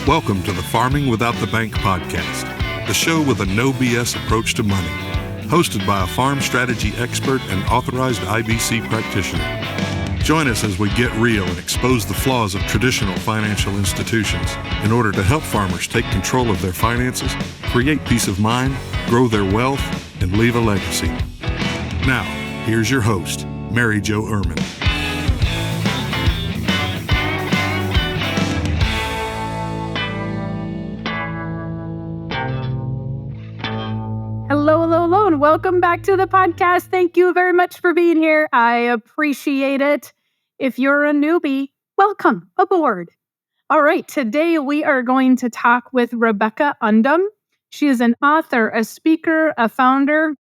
Welcome to the Farming Without the Bank podcast, the show with a no BS approach to money, hosted by a farm strategy expert and authorized IBC practitioner. Join us as we get real and expose the flaws of traditional financial institutions in order to help farmers take control of their finances, create peace of mind, grow their wealth, and leave a legacy. Now, here's your host, Mary Jo Ehrman. Hello, and welcome back to the podcast. Thank you very much for being here. I appreciate it. If you're a newbie, welcome aboard. All right, today we are going to talk with Rebecca Undem. She is an author, a speaker, a founder,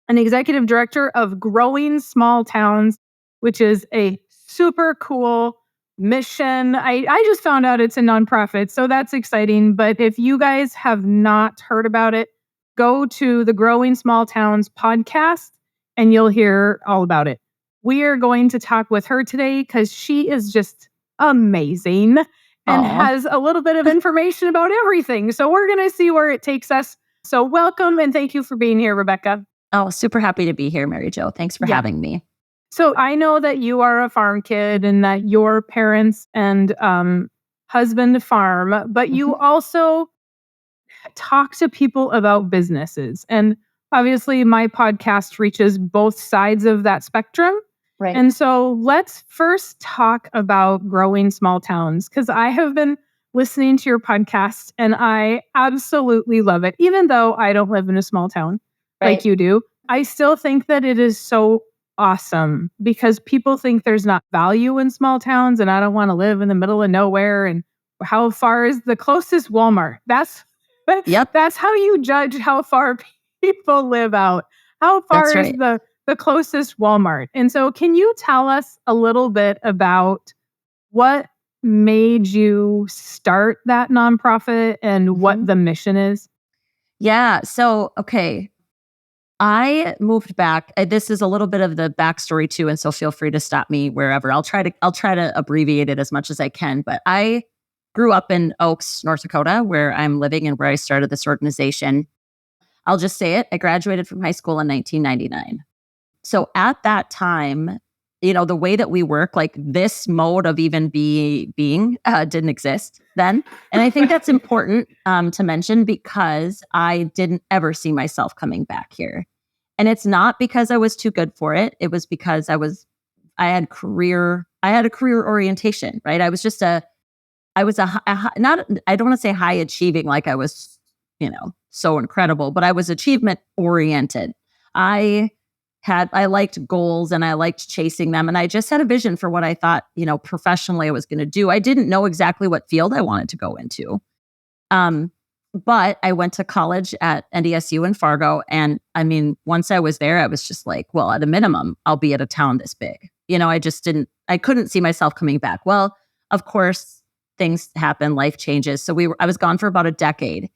an executive director of Growing Small Towns, which is a super cool mission. I just found out it's a nonprofit, so that's exciting. But if you guys have not heard about it, go to the Growing Small Towns podcast and you'll hear all about it. We are going to talk with her today because she is just amazing and has a little bit of information about everything. So we're going to see where it takes us. So welcome and thank you for being here, Rebecca. Oh, super happy to be here, Mary Jo. Thanks for having me. So I know that you are a farm kid and that your parents and husband farm, but you also talk to people about businesses. And obviously my podcast reaches both sides of that spectrum. Right. And so let's first talk about Growing Small Towns, because I have been listening to your podcast and I absolutely love it. Even though I don't live in a small town like you do, I still think that it is so awesome because people think there's not value in small towns and I don't want to live in the middle of nowhere. And how far is the closest Walmart? That's how you judge how far people live out. How far is the closest Walmart? And so can you tell us a little bit about what made you start that nonprofit and what the mission is? Yeah. So, okay. I moved back. This is a little bit of the backstory too, and so feel free to stop me wherever. I'll try to abbreviate it as much as I can. But I grew up in Oaks, North Dakota, where I'm living and where I started this organization. I'll just say it. I graduated from high school in 1999. So at that time, the way that we work, like this mode of even being didn't exist then. And I think that's important to mention because I didn't ever see myself coming back here. And it's not because I was too good for it. It was because I had a career orientation, right? I was I don't want to say high achieving, like I was, so incredible, but I was achievement oriented. I liked goals and I liked chasing them. And I just had a vision for what I thought, professionally I was going to do. I didn't know exactly what field I wanted to go into. But I went to college at NDSU in Fargo. And I mean, once I was there, I was just like, well, at a minimum, I'll be at a town this big. I couldn't see myself coming back. Well, of course, things happen, life changes. So I was gone for about a decade.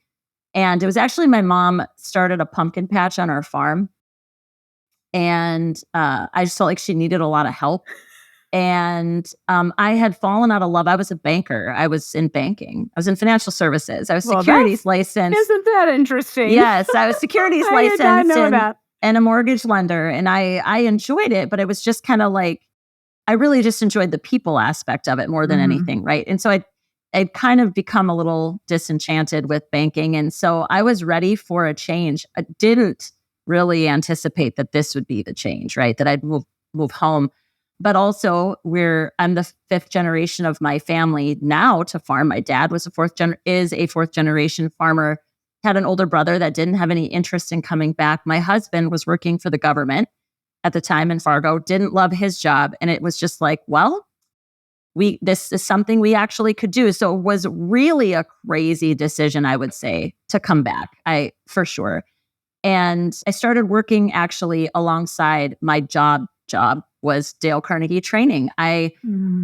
And it was actually my mom started a pumpkin patch on our farm. And I just felt like she needed a lot of help. And I had fallen out of love. I was a banker. I was in banking. I was in financial services. I was securities licensed. Isn't that interesting? Yes, I was securities licensed I did not know that. And a mortgage lender. And I enjoyed it, but it was just kind of like, I really just enjoyed the people aspect of it more than anything, right? And so I'd kind of become a little disenchanted with banking. And so I was ready for a change. I didn't really anticipate that this would be the change, right? That I'd move home. But also I'm the fifth generation of my family now to farm. My dad was is a fourth generation farmer, had an older brother that didn't have any interest in coming back. My husband was working for the government at the time in Fargo, didn't love his job. And it was just like, well, this is something we actually could do. So it was really a crazy decision, I would say, to come back, for sure. And I started working actually alongside my job was Dale Carnegie Training. I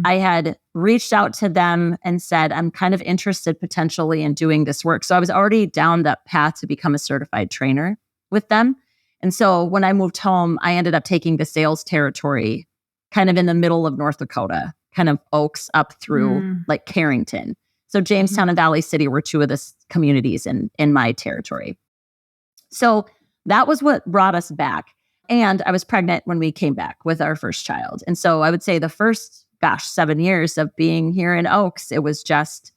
had reached out to them and said, I'm kind of interested potentially in doing this work. So I was already down that path to become a certified trainer with them. And so when I moved home, I ended up taking the sales territory kind of in the middle of North Dakota, kind of Oaks up through like Carrington. So Jamestown and Valley City were two of the communities in my territory. So that was what brought us back. And I was pregnant when we came back with our first child. And so I would say the first, 7 years of being here in Oaks, it was just,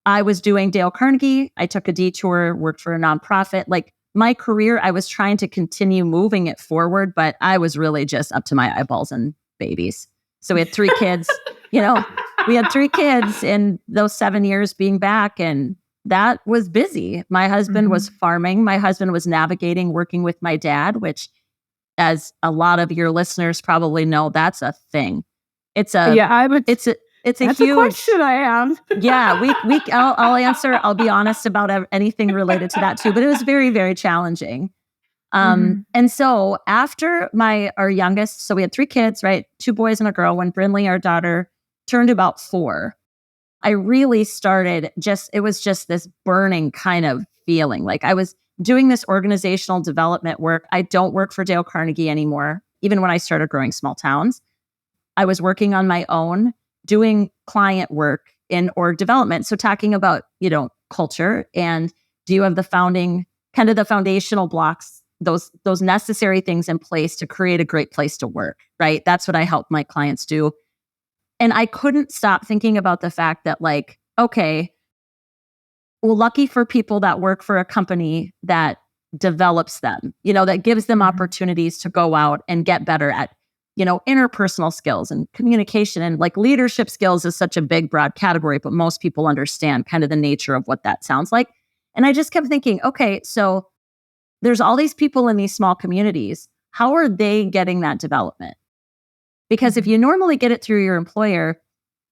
I was doing Dale Carnegie. I took a detour, worked for a nonprofit. Like my career, I was trying to continue moving it forward, but I was really just up to my eyeballs in babies. So we had 3 kids, we had 3 kids in those 7 years being back, and that was busy. My husband was farming. My husband was navigating, working with my dad, which, as a lot of your listeners probably know, that's a thing. It's a that's huge a question I have. Yeah, I'll answer. I'll be honest about anything related to that too. But it was very, very challenging. And so after our youngest, so we had 3 kids, right? 2 boys and a girl. When Brinley, our daughter, turned about 4, I really started it was just this burning kind of feeling. Like I was doing this organizational development work. I don't work for Dale Carnegie anymore. Even when I started growing small towns, I was working on my own, doing client work in org development. So talking about, culture, and do you have the foundational blocks, those necessary things in place to create a great place to work, right? That's what I help my clients do. And I couldn't stop thinking about the fact that, like, okay, well, lucky for people that work for a company that develops them, that gives them opportunities to go out and get better at, interpersonal skills and communication, and like leadership skills is such a big, broad category, but most people understand kind of the nature of what that sounds like. And I just kept thinking, okay, so there's all these people in these small communities. How are they getting that development? Because if you normally get it through your employer,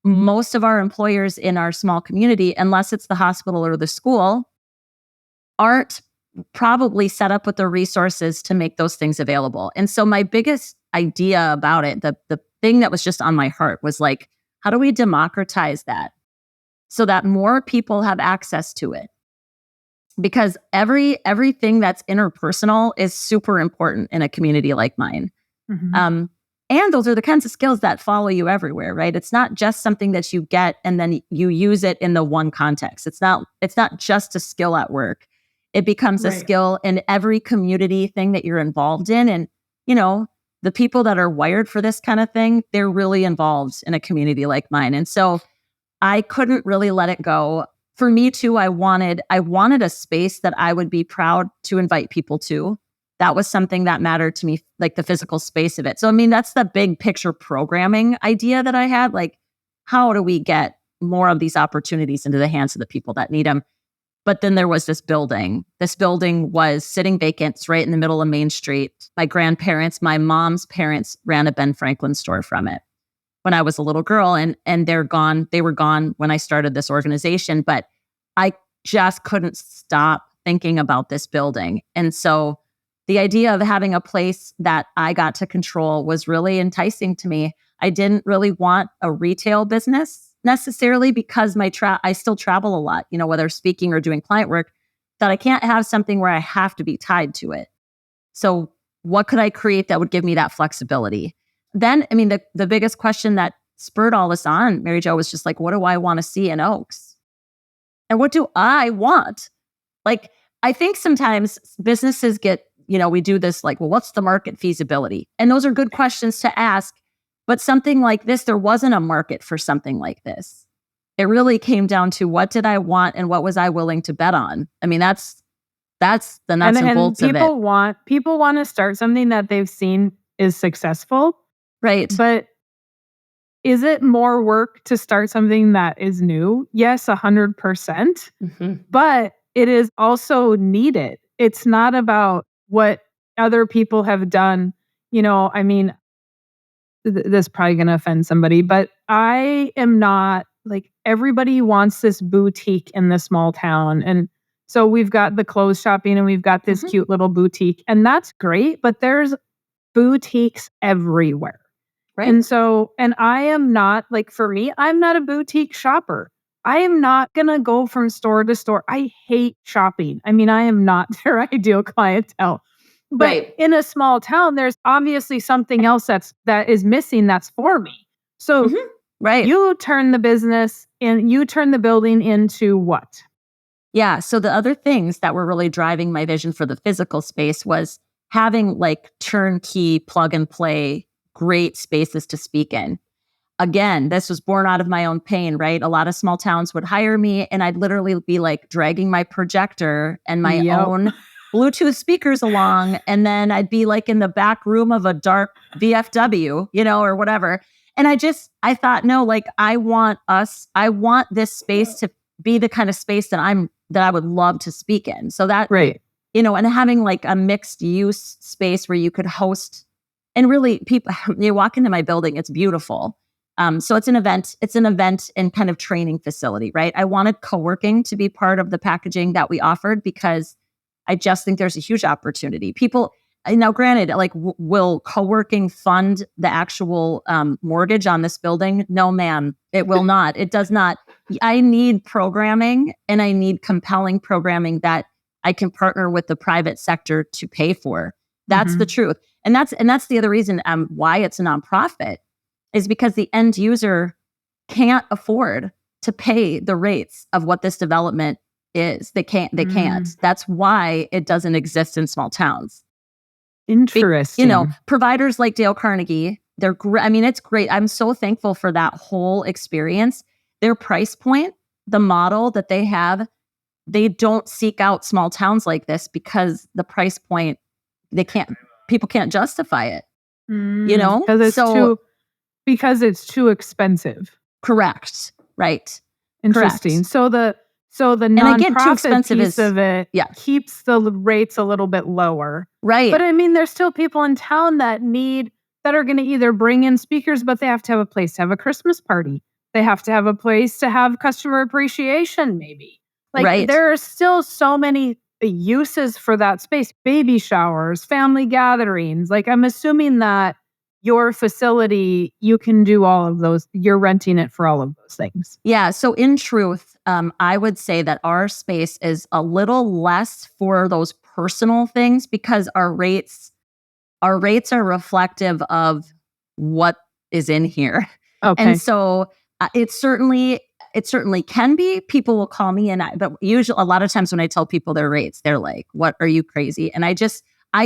most of our employers in our small community, unless it's the hospital or the school, aren't probably set up with the resources to make those things available. And so my biggest idea about it, the thing that was just on my heart was like, how do we democratize that so that more people have access to it? Because everything that's interpersonal is super important in a community like mine. And those are the kinds of skills that follow you everywhere, right? It's not just something that you get and then you use it in the one context. It's not just a skill at work. It becomes a skill in every community thing that you're involved in. And, the people that are wired for this kind of thing, they're really involved in a community like mine. And so I couldn't really let it go. For me too, I wanted a space that I would be proud to invite people to. That was something that mattered to me, like the physical space of it. So, I mean, that's the big picture programming idea that I had. Like, how do we get more of these opportunities into the hands of the people that need them? But then there was this building. This building was sitting vacant right in the middle of Main Street. My grandparents, my mom's parents, ran a Ben Franklin store from it when I was a little girl, and they're gone. They were gone when I started this organization, but I just couldn't stop thinking about this building. And so the idea of having a place that I got to control was really enticing to me. I didn't really want a retail business necessarily because I still travel a lot, whether speaking or doing client work, that I can't have something where I have to be tied to it. So what could I create that would give me that flexibility? Then, I mean, the biggest question that spurred all this on, Mary Jo, was just like, what do I want to see in Oaks? And what do I want? Like, I think sometimes businesses get, we do this like, well, what's the market feasibility? And those are good questions to ask. But something like this, there wasn't a market for something like this. It really came down to what did I want and what was I willing to bet on? I mean, that's the nuts and bolts of it. People want to start something that they've seen is successful. Right. But is it more work to start something that is new? Yes, 100%. But it is also needed. It's not about what other people have done. I mean, this is probably going to offend somebody, but I am not like, everybody wants this boutique in the small town. And so we've got the clothes shopping and we've got this cute little boutique, and that's great, but there's boutiques everywhere. Right. And I am not, like, for me, I'm not a boutique shopper. I am not going to go from store to store. I hate shopping. I mean, I am not their ideal clientele. But in a small town, there's obviously something else that is missing that's for me. So Right. You turn the business and you turn the building into what? Yeah. So the other things that were really driving my vision for the physical space was having like turnkey, plug and play, great spaces to speak in. Again, this was born out of my own pain, right? A lot of small towns would hire me and I'd literally be like dragging my projector and my own Bluetooth speakers along. And then I'd be like in the back room of a dark VFW, or whatever. And I thought, no, like I want this space to be the kind of space that I would love to speak in. So that, right. And having like a mixed use space where you could host, and really people, you walk into my building, it's beautiful. So it's an event and kind of training facility, right? I wanted co-working to be part of the packaging that we offered because I just think there's a huge opportunity. People, now granted, like will co-working fund the actual mortgage on this building? No, ma'am, it will not. It does not. I need programming and I need compelling programming that I can partner with the private sector to pay for. That's the truth. And that's the other reason why it's a nonprofit is because the end user can't afford to pay the rates of what this development is. They can't. That's why it doesn't exist in small towns. Interesting. Providers like Dale Carnegie, they're great. I mean, it's great. I'm so thankful for that whole experience. Their price point, the model that they have, they don't seek out small towns like this because the price point, people can't justify it. Because it's too expensive. Correct. Right. Interesting. Correct. So the nonprofit piece of it keeps the rates a little bit lower. Right. But I mean, there's still people in town that are going to either bring in speakers, but they have to have a place to have a Christmas party. They have to have a place to have customer appreciation, maybe. Like there are still so many uses for that space. Baby showers, family gatherings. Like I'm assuming that your facility, you can do all of those. You're renting it for all of those things. Yeah. So in truth, I would say that our space is a little less for those personal things because our rates are reflective of what is in here. Okay. And so it certainly can be. People will call me but usually a lot of times when I tell people their rates, they're like, "What, are you crazy?" And I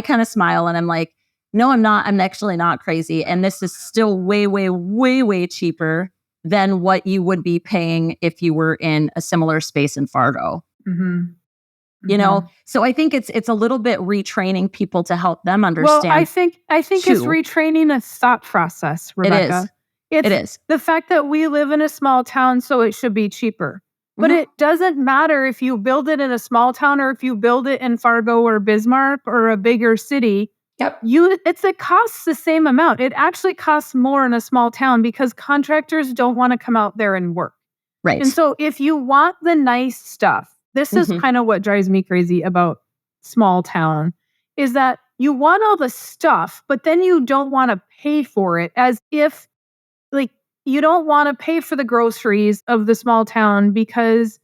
kind of smile and I'm like, no, I'm not. I'm actually not crazy. And this is still way, way, way, way cheaper than what you would be paying if you were in a similar space in Fargo. So I think it's a little bit retraining people to help them understand. Well, I think it's retraining a thought process, Rebecca. It is. The fact that we live in a small town, so it should be cheaper. But it doesn't matter if you build it in a small town or if you build it in Fargo or Bismarck or a bigger city. Yep. It costs the same amount. It actually costs more in a small town because contractors don't want to come out there and work. Right. And so if you want the nice stuff, this is kind of what drives me crazy about small town, is that you want all the stuff, but then you don't want to pay for it as if, like, you don't want to pay for the groceries of the small town because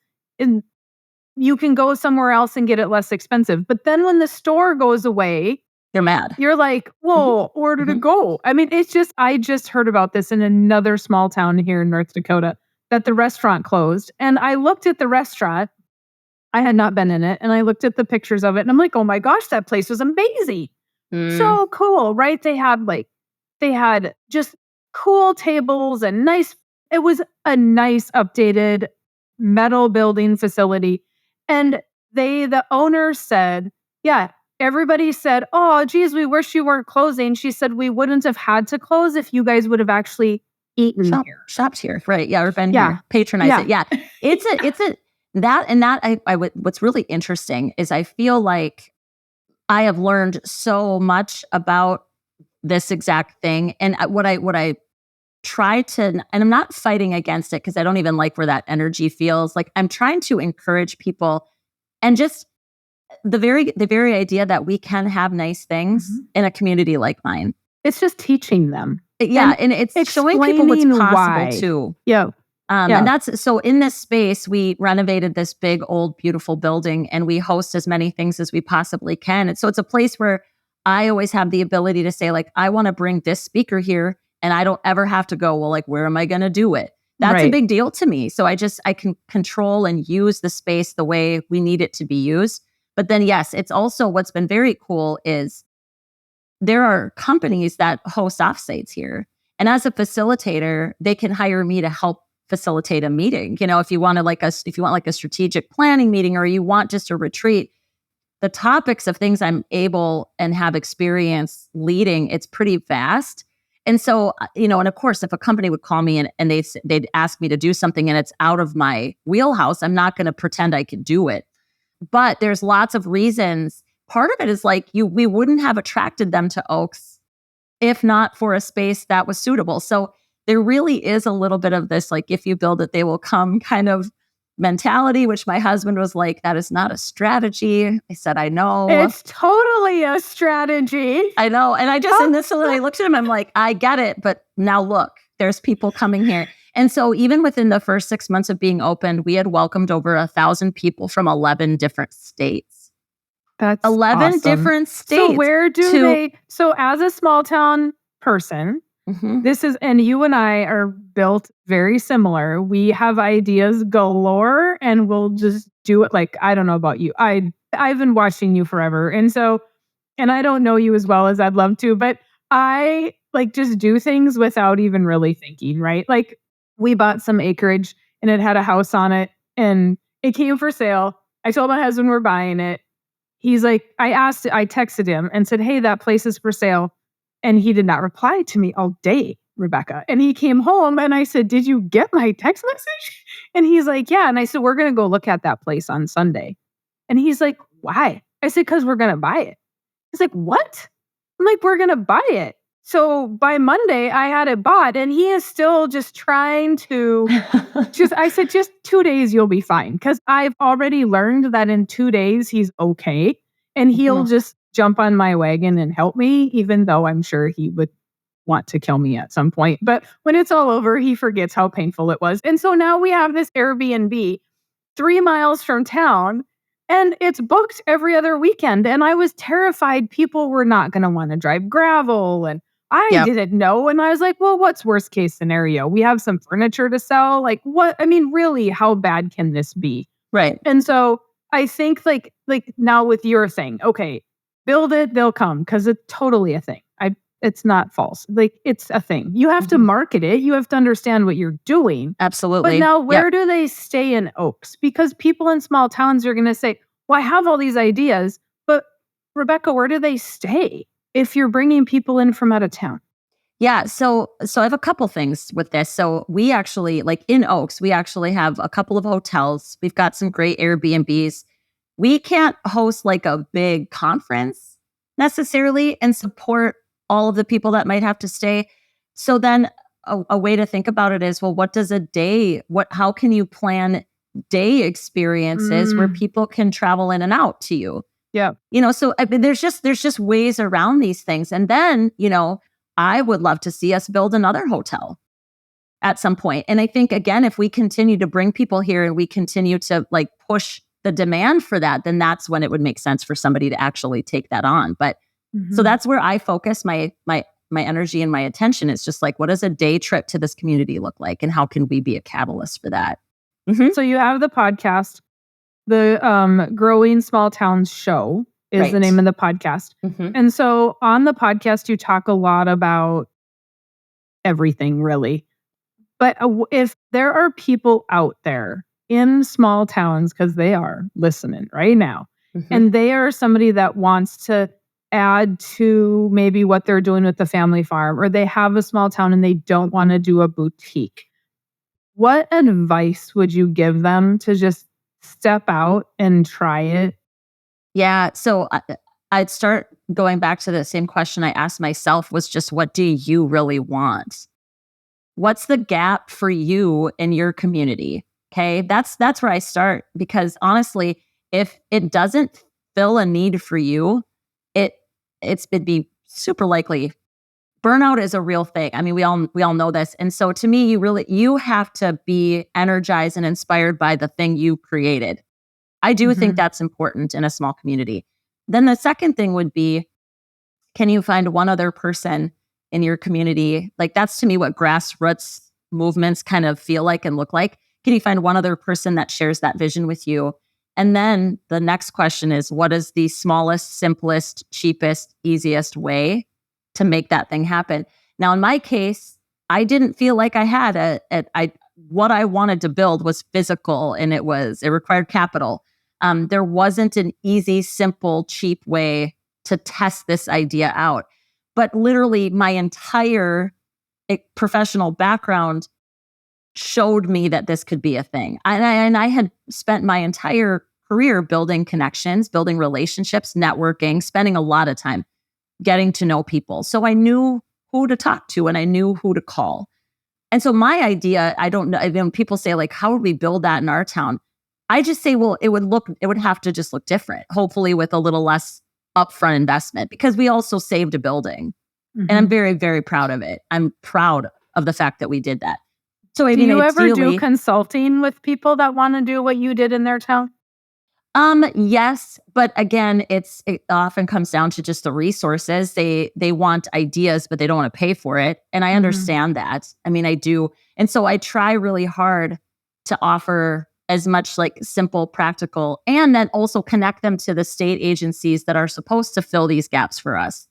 you can go somewhere else and get it less expensive. But then when the store goes away, you're mad. You're like, whoa, where did it go? I mean, I just heard about this in another small town here in North Dakota, that the restaurant closed. And I looked at the restaurant. I had not been in it. And I looked at the pictures of it. And I'm like, oh my gosh, that place was amazing. So cool, right? They had just cool tables and it was a nice updated metal building facility. And the owner said, yeah, everybody said, oh, geez, we wish you weren't closing. She said, we wouldn't have had to close if you guys would have actually eaten here. Shopped here. Right. Yeah. Or been here. Patronize it. Yeah. What's really interesting is I feel like I have learned so much about this exact thing. And what I try to, and I'm not fighting against it because I don't even like where that energy feels. Like I'm trying to encourage people and just the very idea that we can have nice things in a community like mine. It's just teaching them. Yeah. And it's showing people what's possible too. Yeah. And that's, so in this space, we renovated this big, old, beautiful building and we host as many things as we possibly can. And so it's a place where I always have the ability to say, like, I want to bring this speaker here and I don't ever have to go, well, like, where am I going to do it? That's a big deal to me. So I can control and use the space the way we need it to be used. But then, yes, it's also what's been very cool is there are companies that host offsites here. And as a facilitator, they can hire me to help facilitate a meeting. If you want a strategic planning meeting, or you want just a retreat, the topics of things I'm able and have experience leading, it's pretty vast. And so, and of course, if a company would call me and they'd ask me to do something and it's out of my wheelhouse, I'm not going to pretend I could do it. But there's lots of reasons. Part of it is like we wouldn't have attracted them to Oaks if not for a space that was suitable. So there really is a little bit of this, like, if you build it, they will come kind of mentality, which my husband was like, that is not a strategy. I said, I know. It's totally a strategy. I know. And I just initially looked at him, I'm like, I get it. But now look, there's people coming here. And so even within the first 6 months of being opened, we had welcomed over 1,000 people from 11 different states. That's 11 awesome. Different states. So where so as a small town person, and you and I are built very similar. We have ideas galore and we'll just do it. Like, I don't know about you. I've been watching you forever. And I don't know you as well as I'd love to, but I like just do things without even really thinking, right? Like, we bought some acreage and it had a house on it and it came for sale. I told my husband we're buying it. He's like, I texted him and said, hey, that place is for sale. And he did not reply to me all day, Rebecca. And he came home and I said, did you get my text message? And he's like, yeah. And I said, we're going to go look at that place on Sunday. And he's like, why? I said, because we're going to buy it. He's like, what? I'm like, we're going to buy it. So by Monday, I had it bought and he is still just trying to I said, just 2 days, you'll be fine. Because I've already learned that in 2 days, he's okay. And he'll just jump on my wagon and help me, even though I'm sure he would want to kill me at some point. But when it's all over, he forgets how painful it was. And so now we have this Airbnb 3 miles from town. And it's booked every other weekend. And I was terrified people were not going to want to drive gravel. And I didn't know. And I was like, well, what's worst case scenario? We have some furniture to sell. Like, what? I mean, really, how bad can this be? Right. And so I think like now with your thing, okay, build it, they'll come, because it's totally a thing. It's not false. Like, it's a thing. You have to market it. You have to understand what you're doing. Absolutely. But now where do they stay in Oaks? Because people in small towns are going to say, well, I have all these ideas, but Rebecca, where do they stay if you're bringing people in from out of town? Yeah. So I have a couple things with this. So we actually, like in Oaks, we actually have a couple of hotels. We've got some great Airbnbs. We can't host like a big conference necessarily and support all of the people that might have to stay. So then a way to think about it is, well, what does how can you plan day experiences where people can travel in and out to you? Yeah. So I mean, there's just ways around these things. And then, I would love to see us build another hotel at some point. And I think, again, if we continue to bring people here and we continue to like push the demand for that, then that's when it would make sense for somebody to actually take that on. But so that's where I focus my energy and my attention. It's just like, what does a day trip to this community look like? And how can we be a catalyst for that? So you have the podcast, the Growing Small Towns Show is the name of the podcast. And so on the podcast, you talk a lot about everything, really. But if there are people out there in small towns, because they are listening right now, and they are somebody that wants to add to maybe what they're doing with the family farm, or they have a small town and they don't want to do a boutique, what advice would you give them to just step out and try it? Yeah. So I'd start going back to the same question I asked myself, was just, what do you really want? What's the gap for you in your community? Okay. That's where I start, because honestly, if it doesn't fill a need for you, it'd be super likely. Burnout is a real thing. I mean, we all know this. And so to me, you have to be energized and inspired by the thing you created. I do think that's important in a small community. Then the second thing would be, can you find one other person in your community? Like, that's to me what grassroots movements kind of feel like and look like. Can you find one other person that shares that vision with you? And then the next question is, what is the smallest, simplest, cheapest, easiest way to make that thing happen? Now, in my case, I didn't feel like I had what I wanted to build was physical, and it required capital. There wasn't an easy, simple, cheap way to test this idea out. But literally my entire professional background showed me that this could be a thing. And I had spent my entire career building connections, building relationships, networking, spending a lot of time getting to know people. So I knew who to talk to and I knew who to call. And so my idea, I don't know, when people say like, how would we build that in our town? I just say, well, it would have to just look different, hopefully with a little less upfront investment, because we also saved a building. And I'm very, very proud of it. I'm proud of the fact that we did that. So I do mean, you it's ever really, do consulting with people that want to do what you did in their town? yes, but again, it often comes down to just the resources. They want ideas, but they don't want to pay for it. And I understand that. I mean, I do. And so I try really hard to offer as much like simple, practical, and then also connect them to the state agencies that are supposed to fill these gaps for us,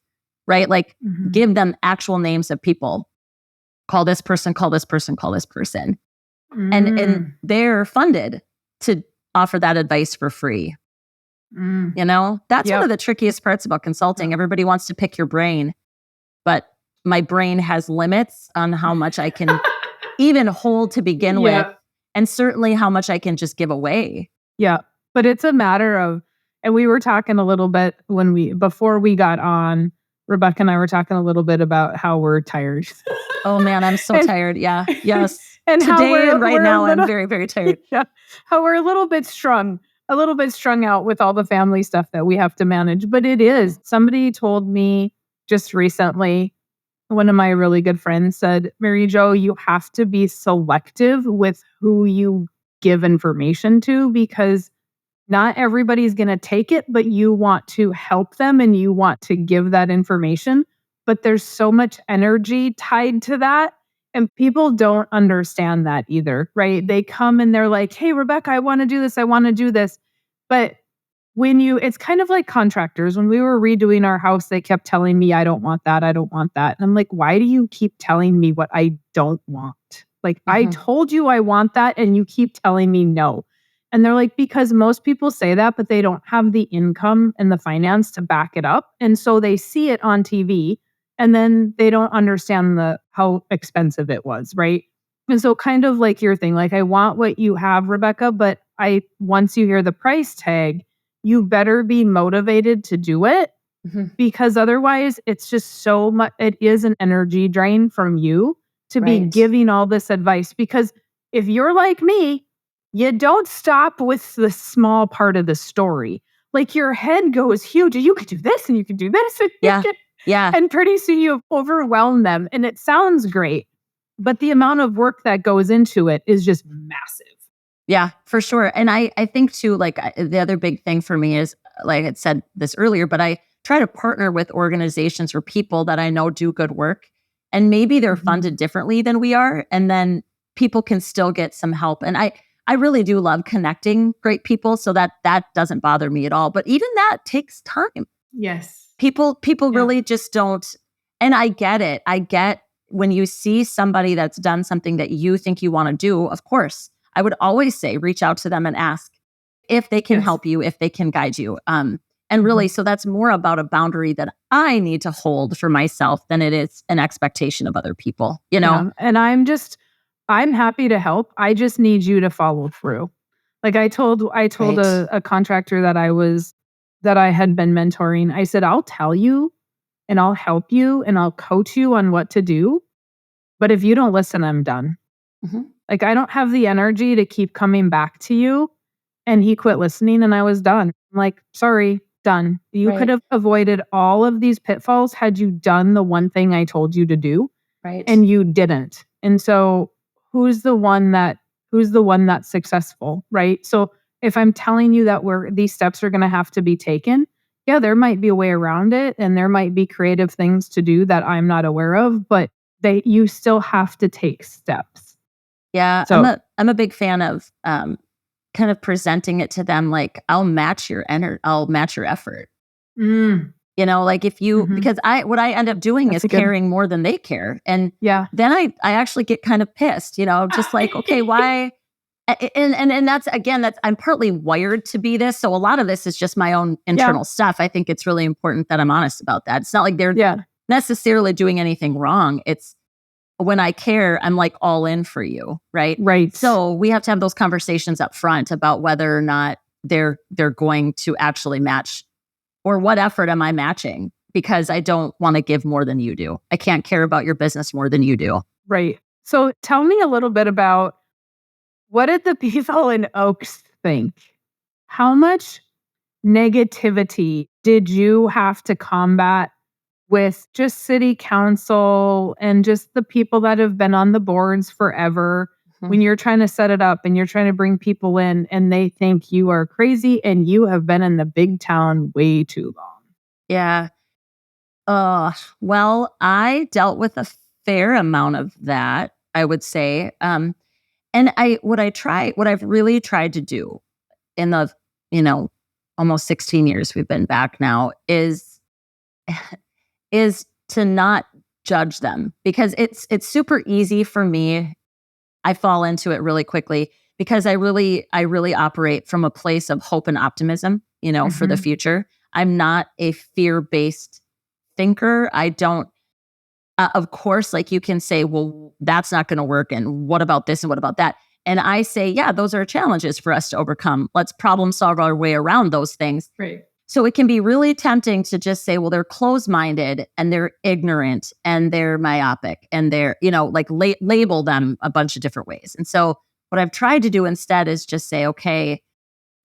right? Like give them actual names of people. Call this person, call this person, call this person. And they're funded to offer that advice for free. You know, that's one of the trickiest parts about consulting. Everybody wants to pick your brain, but my brain has limits on how much I can even hold to begin with, and certainly how much I can just give away. Yeah, but it's a matter of, and we were talking a little bit before we got on, Rebecca and I were talking a little bit about how we're tired. Oh man, I'm so tired. Yeah. Yes. And today and right now, I'm very, very tired. Yeah. How we're a little bit strung out with all the family stuff that we have to manage. But it is. Somebody told me just recently, one of my really good friends said, Mary Jo, you have to be selective with who you give information to, because not everybody's going to take it, but you want to help them and you want to give that information. But there's so much energy tied to that. And people don't understand that either, right? They come and they're like, hey, Rebecca, I want to do this. I want to do this. But it's kind of like contractors. When we were redoing our house, they kept telling me, I don't want that. I don't want that. And I'm like, why do you keep telling me what I don't want? Like, I told you I want that and you keep telling me no. And they're like, because most people say that, but they don't have the income and the finance to back it up. And so they see it on TV and then they don't understand how expensive it was, right? And so kind of like your thing, like, I want what you have, Rebecca, but once you hear the price tag, you better be motivated to do it, because otherwise it's just so much, it is an energy drain from you to be giving all this advice. Because if you're like me, you don't stop with the small part of the story. Like, your head goes huge and you could do this and you could do this. And and pretty soon you've overwhelmed them. And it sounds great, but the amount of work that goes into it is just massive. Yeah, for sure. And I think too, like the other big thing for me is, like I said this earlier, but I try to partner with organizations or people that I know do good work. And maybe they're funded differently than we are. And then people can still get some help. And I really do love connecting great people, so that doesn't bother me at all. But even that takes time. Yes. People really just don't. And I get it. I get when you see somebody that's done something that you think you want to do, of course, I would always say, reach out to them and ask if they can help you, if they can guide you. And really, so that's more about a boundary that I need to hold for myself than it is an expectation of other people, you know? Yeah. And I'm happy to help. I just need you to follow through. Like I told a contractor that I had been mentoring, I said, I'll tell you and I'll help you and I'll coach you on what to do. But if you don't listen, I'm done. Like, I don't have the energy to keep coming back to you. And he quit listening and I was done. I'm like, sorry, done. You could have avoided all of these pitfalls had you done the one thing I told you to do. Right. And you didn't. And so who's the one that's successful, right? So if I'm telling you that these steps are going to have to be taken, yeah, there might be a way around it and there might be creative things to do that I'm not aware of, but you still have to take steps. Yeah, So, I'm a big fan of kind of presenting it to them like I'll match your effort. mm, Like if you, mhm, because what I end up doing that's is a good, caring more than they care. And yeah. then I actually get kind of pissed, just like, okay, why? And that's, again, I'm partly wired to be this. So a lot of this is just my own Yeah, internal stuff. I think it's really important that I'm honest about that. It's not like they're yeah, necessarily doing anything wrong. It's when I care, I'm like all in for you. Right. right. So we have to have those conversations up front about whether or not they're going to actually match, or what effort am I matching? Because I don't want to give more than you do. I can't care about your business more than you do. Right. So tell me a little bit about, what did the people in Oaks think? How much negativity did you have to combat with just city council and just the people that have been on the boards forever, Mhm. when you're trying to set it up and you're trying to bring people in and they think you are crazy and you have been in the big town way too long? Yeah. Well, I dealt with a fair amount of that, I would say. And what I've really tried to do in the, you know, almost 16 years we've been back now is to not judge them, because it's super easy for me. I fall into it really quickly because I really operate from a place of hope and optimism, for the Mhm. future. I'm not a fear-based thinker. I don't, of course, like you can say, well, that's not going to work. And what about this? And what about that? And I say, yeah, those are challenges for us to overcome. Let's problem solve our way around those things. Right. So it can be really tempting to just say, well, they're closed-minded and they're ignorant and they're myopic and they're, like label them a bunch of different ways. And so what I've tried to do instead is just say, okay,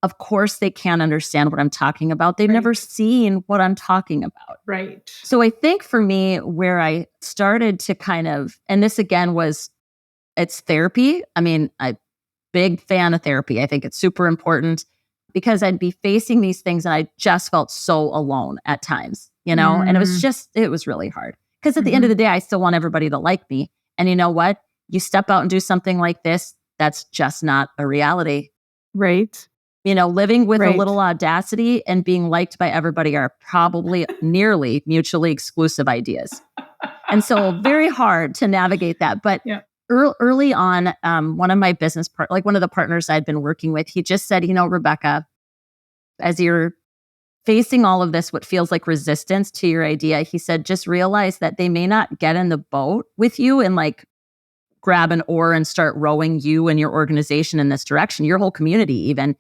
of course they can't understand what I'm talking about. They've never Right. seen what I'm talking about. Right. So I think for me, where I started to kind of, and this again it's therapy. I mean, I'm a big fan of therapy. I think it's super important because I'd be facing these things and I just felt so alone at times, and it was really hard. Because at the end of Mhm. the day, I still want everybody to like me. And you know what? You step out and do something like this, that's just not a reality. Right. Living with a Right. little audacity and being liked by everybody are probably nearly mutually exclusive ideas. And so very hard to navigate that. But Yeah. early on, one of my one of the partners I'd been working with, he just said, Rebecca, as you're facing all of this, what feels like resistance to your idea, he said, just realize that they may not get in the boat with you and like grab an oar and start rowing you and your organization in this direction, your whole community even.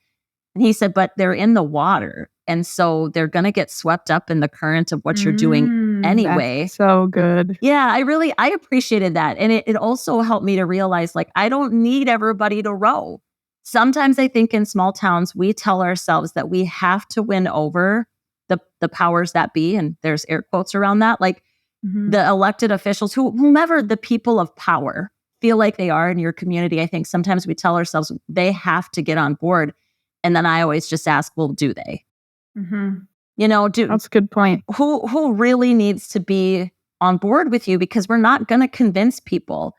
And he said, but they're in the water. And so they're going to get swept up in the current of what you're doing anyway. That's so good. Yeah, I appreciated that. And it also helped me to realize, like, I don't need everybody to row. Sometimes I think in small towns, we tell ourselves that we have to win over the powers that be. And there's air quotes around that. Like Mhm. the elected officials, whomever the people of power feel like they are in your community. I think sometimes we tell ourselves they have to get on board. And then I always just ask, well, do they? Mhm. Do That's a good point. who really needs to be on board with you? Because we're not going to convince people.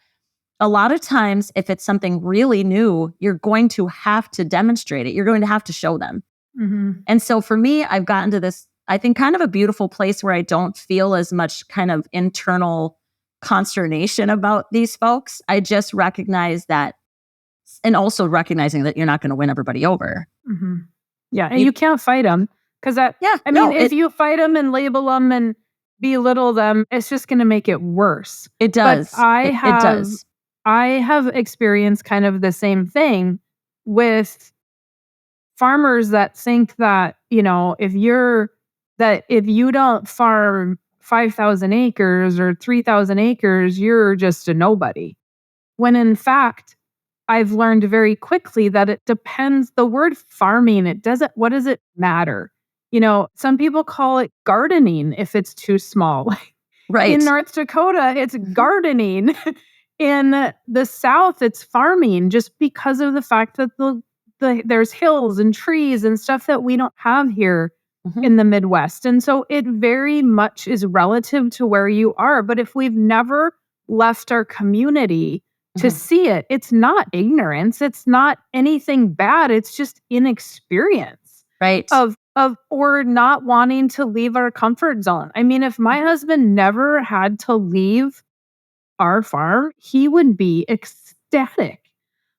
A lot of times, if it's something really new, you're going to have to demonstrate it. You're going to have to show them. Mhm. And so for me, I've gotten to this, I think, kind of a beautiful place where I don't feel as much kind of internal consternation about these folks. I just recognize that, and also recognizing that you're not going to win everybody over. Mhm. Yeah, and you can't fight them because Yeah, I mean, if you fight them and label them and belittle them, it's just going to make it worse. it But does. It does. I have experienced kind of the same thing with farmers that think that, if you don't farm 5,000 acres or 3,000 acres, you're just a nobody. When in fact, I've learned very quickly that it depends. The word farming, what does it matter? Some people call it gardening if it's too small. Right. In North Dakota, it's Mhm. gardening. In the South, it's farming, just because of the fact that there's hills and trees and stuff that we don't have here. in the Midwest. And so it very much is relative to where you are. But if we've never left our community to see it, it's not ignorance. It's not anything bad. It's just inexperience. Right. Of or not wanting to leave our comfort zone. I mean, if my husband never had to leave our farm, he would be ecstatic.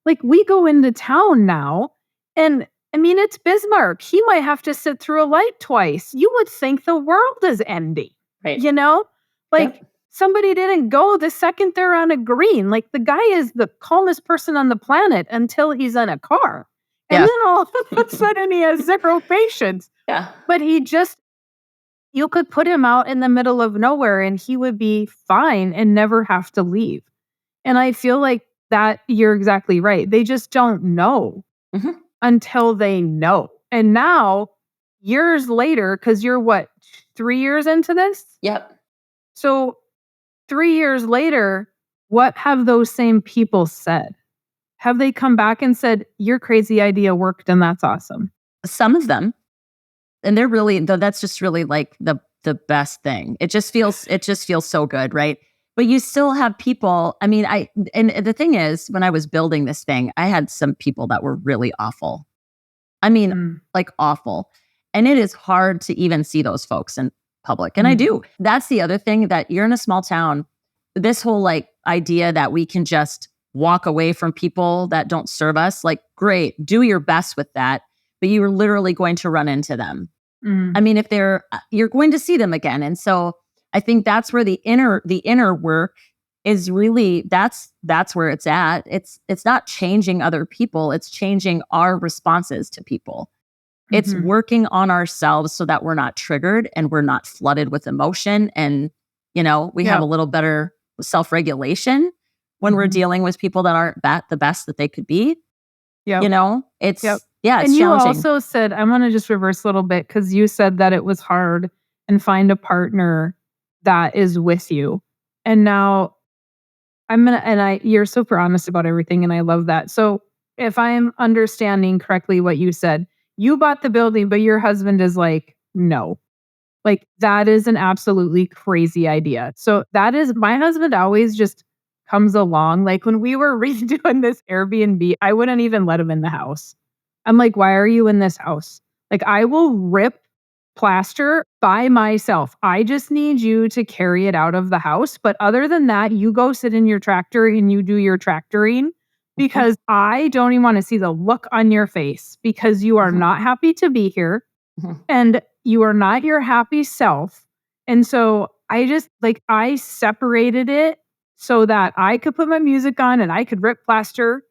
Like, we go into town now, and I mean, it's Bismarck. He might have to sit through a light twice. You would think the world is ending. Right. You know? Like, somebody didn't go the second they're on a green. Like, the guy is the calmest person on the planet until he's in a car. And then all of a sudden he has zero patience. Yeah. But you could put him out in the middle of nowhere and he would be fine and never have to leave. And I feel like that you're exactly right. They just don't know until they know. And now, years later, because you're what, 3 years into this? Yep. So 3 years later, what have those same people said? Have they come back and said, your crazy idea worked and that's awesome? Some of them. And they're really, that's just really like the best thing. It just feels so good, right? But you still have people. I mean, and the thing is, when I was building this thing, I had some people that were really awful. I mean, like awful. And it is hard to even see those folks in public. And I do. That's the other thing, that you're in a small town. This whole like idea that we can just walk away from people that don't serve us, like, great, do your best with that. But you are literally going to run into them. I mean, if you're going to see them again. And so I think that's where the inner work is really, that's where it's at. It's not changing other people. It's changing our responses to people. It's working on ourselves so that we're not triggered and we're not flooded with emotion. And, we have a little better self-regulation when we're dealing with people that aren't the best that they could be. It's it's and you challenging. also said, I want to just reverse a little bit, because you said that it was hard and find a partner that is with you. And now you're super honest about everything, and I love that. So if I'm understanding correctly what you said, you bought the building, but your husband is like, no. Like, that is an absolutely crazy idea. So that is, my husband always just comes along. Like, when we were redoing this Airbnb, I wouldn't even let him in the house. I'm like, why are you in this house? Like, I will rip plaster by myself. I just need you to carry it out of the house. But other than that, you go sit in your tractor and you do your tractoring, because I don't even want to see the look on your face, because you are not happy to be here and you are not your happy self. And so I separated it so that I could put my music on and I could rip plaster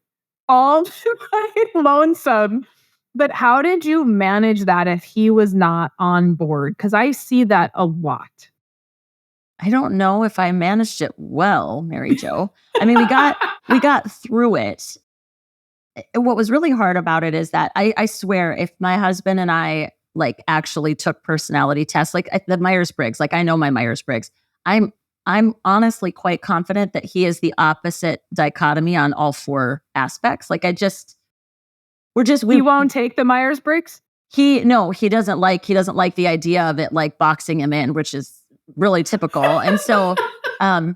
all lonesome. But how did you manage that if he was not on board? Because I see that a lot. I don't know if I managed it well, Mary Jo. I mean, we got through it. What was really hard about it is that I swear, if my husband and I like actually took personality tests, like the Myers-Briggs, like I know my Myers-Briggs, I'm honestly quite confident that he is the opposite dichotomy on all four aspects. Like we won't take the Myers-Briggs? He doesn't like the idea of it like boxing him in, which is really typical. And so so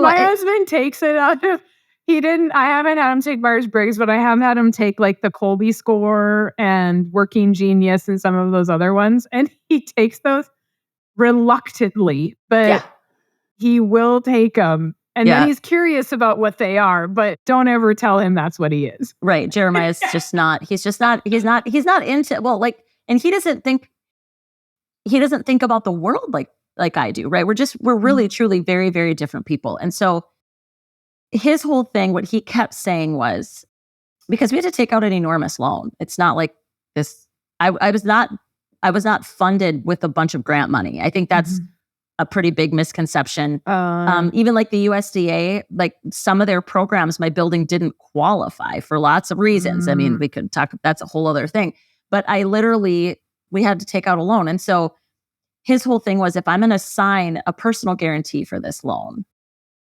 my husband takes it out of, I haven't had him take Myers-Briggs, but I have had him take like the Colby score and Working Genius and some of those other ones. And he takes those reluctantly, but he will take them. And then he's curious about what they are, but don't ever tell him that's what he is. Right. Jeremiah's he's not into, well, like, and he doesn't think about the world like I do, right? We're really, truly very, very different people. And so his whole thing, what he kept saying was, because we had to take out an enormous loan. It's not like this, I was not funded with a bunch of grant money. I think that's a pretty big misconception. Even like the USDA, like some of their programs, my building didn't qualify for lots of reasons. I mean, we could talk, that's a whole other thing. But we had to take out a loan. And so his whole thing was, if I'm going to sign a personal guarantee for this loan,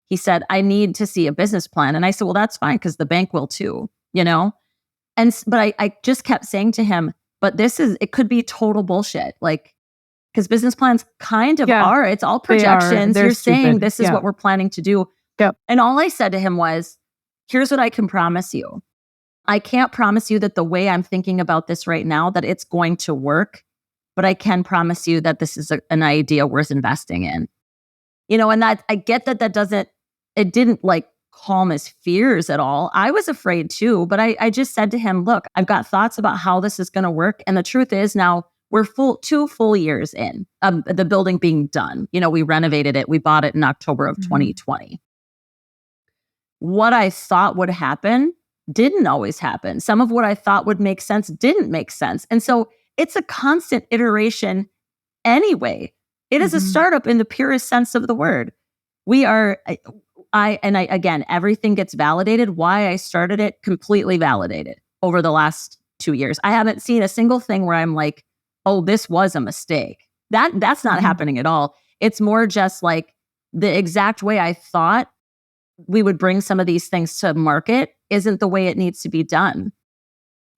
he said, I need to see a business plan. And I said, well, that's fine, because the bank will too, But I just kept saying to him, but it could be total bullshit. Like, because business plans kind of Yeah, are, it's all they are. projections. They're You're saying stupid. this is Yeah. what we're planning to do. Yep. And all I said to him was, here's what I can promise you. I can't promise you that the way I'm thinking about this right now, that it's going to work, but I can promise you that this is an idea worth investing in. And that I get that it didn't like calm his fears at all. I was afraid too, but I just said to him, look, I've got thoughts about how this is going to work. And the truth is now we're 2 full years in the building being done. We renovated it. We bought it in October of 2020. What I thought would happen didn't always happen. Some of what I thought would make sense didn't make sense. And so it's a constant iteration anyway. It is a startup in the purest sense of the word. Again, everything gets validated. Why I started it, completely validated over the last 2 years. I haven't seen a single thing where I'm like, oh, this was a mistake. That's not happening at all. It's more just like the exact way I thought we would bring some of these things to market isn't the way it needs to be done.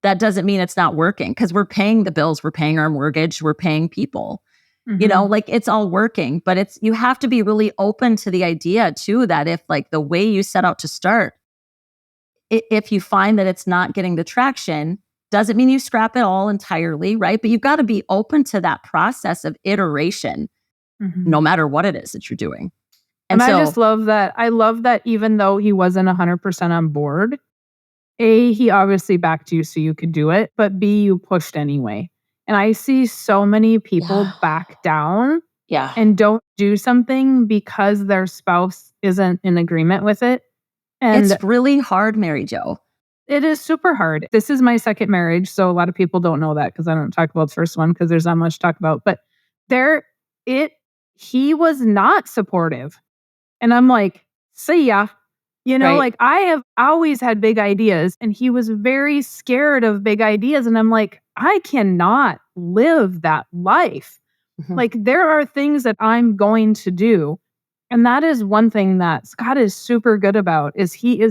That doesn't mean it's not working, because we're paying the bills, we're paying our mortgage, we're paying people. Like it's all working, but you have to be really open to the idea too, that if like the way you set out to start, if you find that it's not getting the traction, doesn't mean you scrap it all entirely, right? But you've got to be open to that process of iteration, no matter what it is that you're doing. And I just love that. I love that even though he wasn't 100% on board, A, he obviously backed you so you could do it, but B, you pushed anyway. And I see so many people back down and don't do something because their spouse isn't in agreement with it. And it's really hard, Mary Jo. It is super hard. This is my second marriage, so a lot of people don't know that because I don't talk about the first one because there's not much to talk about. But he was not supportive. And I'm like, see ya. Right. Like I have always had big ideas and he was very scared of big ideas. And I'm like, I cannot live that life. Like there are things that I'm going to do. And that is one thing that Scott is super good about is he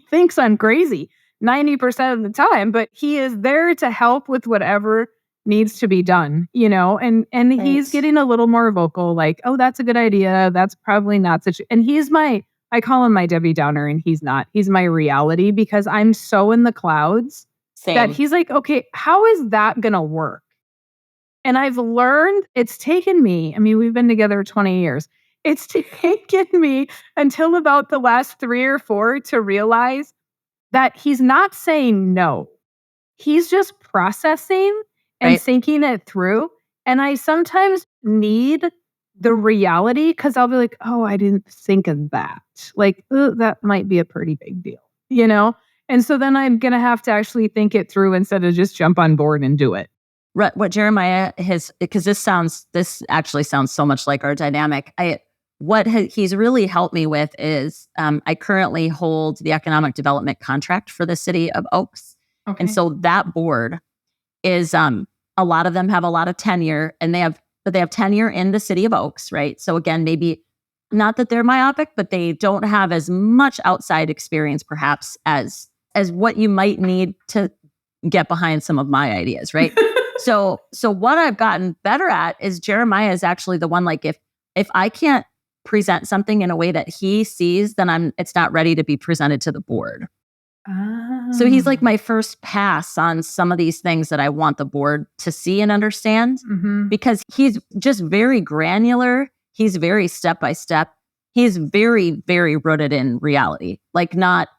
thinks I'm crazy 90% of the time, but he is there to help with whatever needs to be done, and Right. He's getting a little more vocal, like, oh, that's a good idea. That's probably not such, and I call him my Debbie Downer and he's not, he's my reality because I'm so in the clouds that he's like, okay, how is that going to work? And I've learned it's taken me, we've been together 20 years. It's taken me until about the last 3 or 4 to realize that he's not saying no. He's just processing and Right. thinking it through. And I sometimes need the reality because I'll be like, oh, I didn't think of that. Like, that might be a pretty big deal, And so then I'm going to have to actually think it through instead of just jump on board and do it. What Jeremiah has, because this actually sounds so much like our dynamic. He's really helped me with is I currently hold the economic development contract for the city of Oaks. Okay. And so that board is a lot of them have a lot of tenure, and they have tenure in the city of Oaks, right? So again, maybe not that they're myopic, but they don't have as much outside experience perhaps as what you might need to get behind some of my ideas, right? So what I've gotten better at is Jeremiah is actually the one, like if I can't present something in a way that he sees, then it's not ready to be presented to the board. So he's like my first pass on some of these things that I want the board to see and understand, because he's just very granular. He's very step by step. He's very, very rooted in reality, like not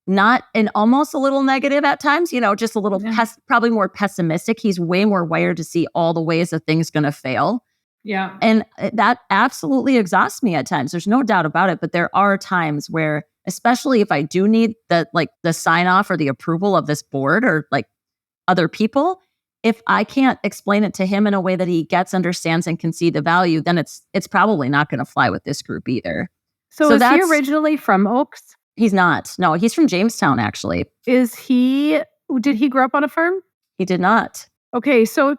and almost a little negative at times, just a little probably more pessimistic. He's way more wired to see all the ways that things going to fail. Yeah. And that absolutely exhausts me at times. There's no doubt about it. But there are times where, especially if I do need the sign off or the approval of this board or like other people, if I can't explain it to him in a way that he gets, understands, and can see the value, then it's probably not going to fly with this group either. So is he originally from Oaks? He's not. No, he's from Jamestown, actually. Did he grow up on a farm? He did not. Okay, so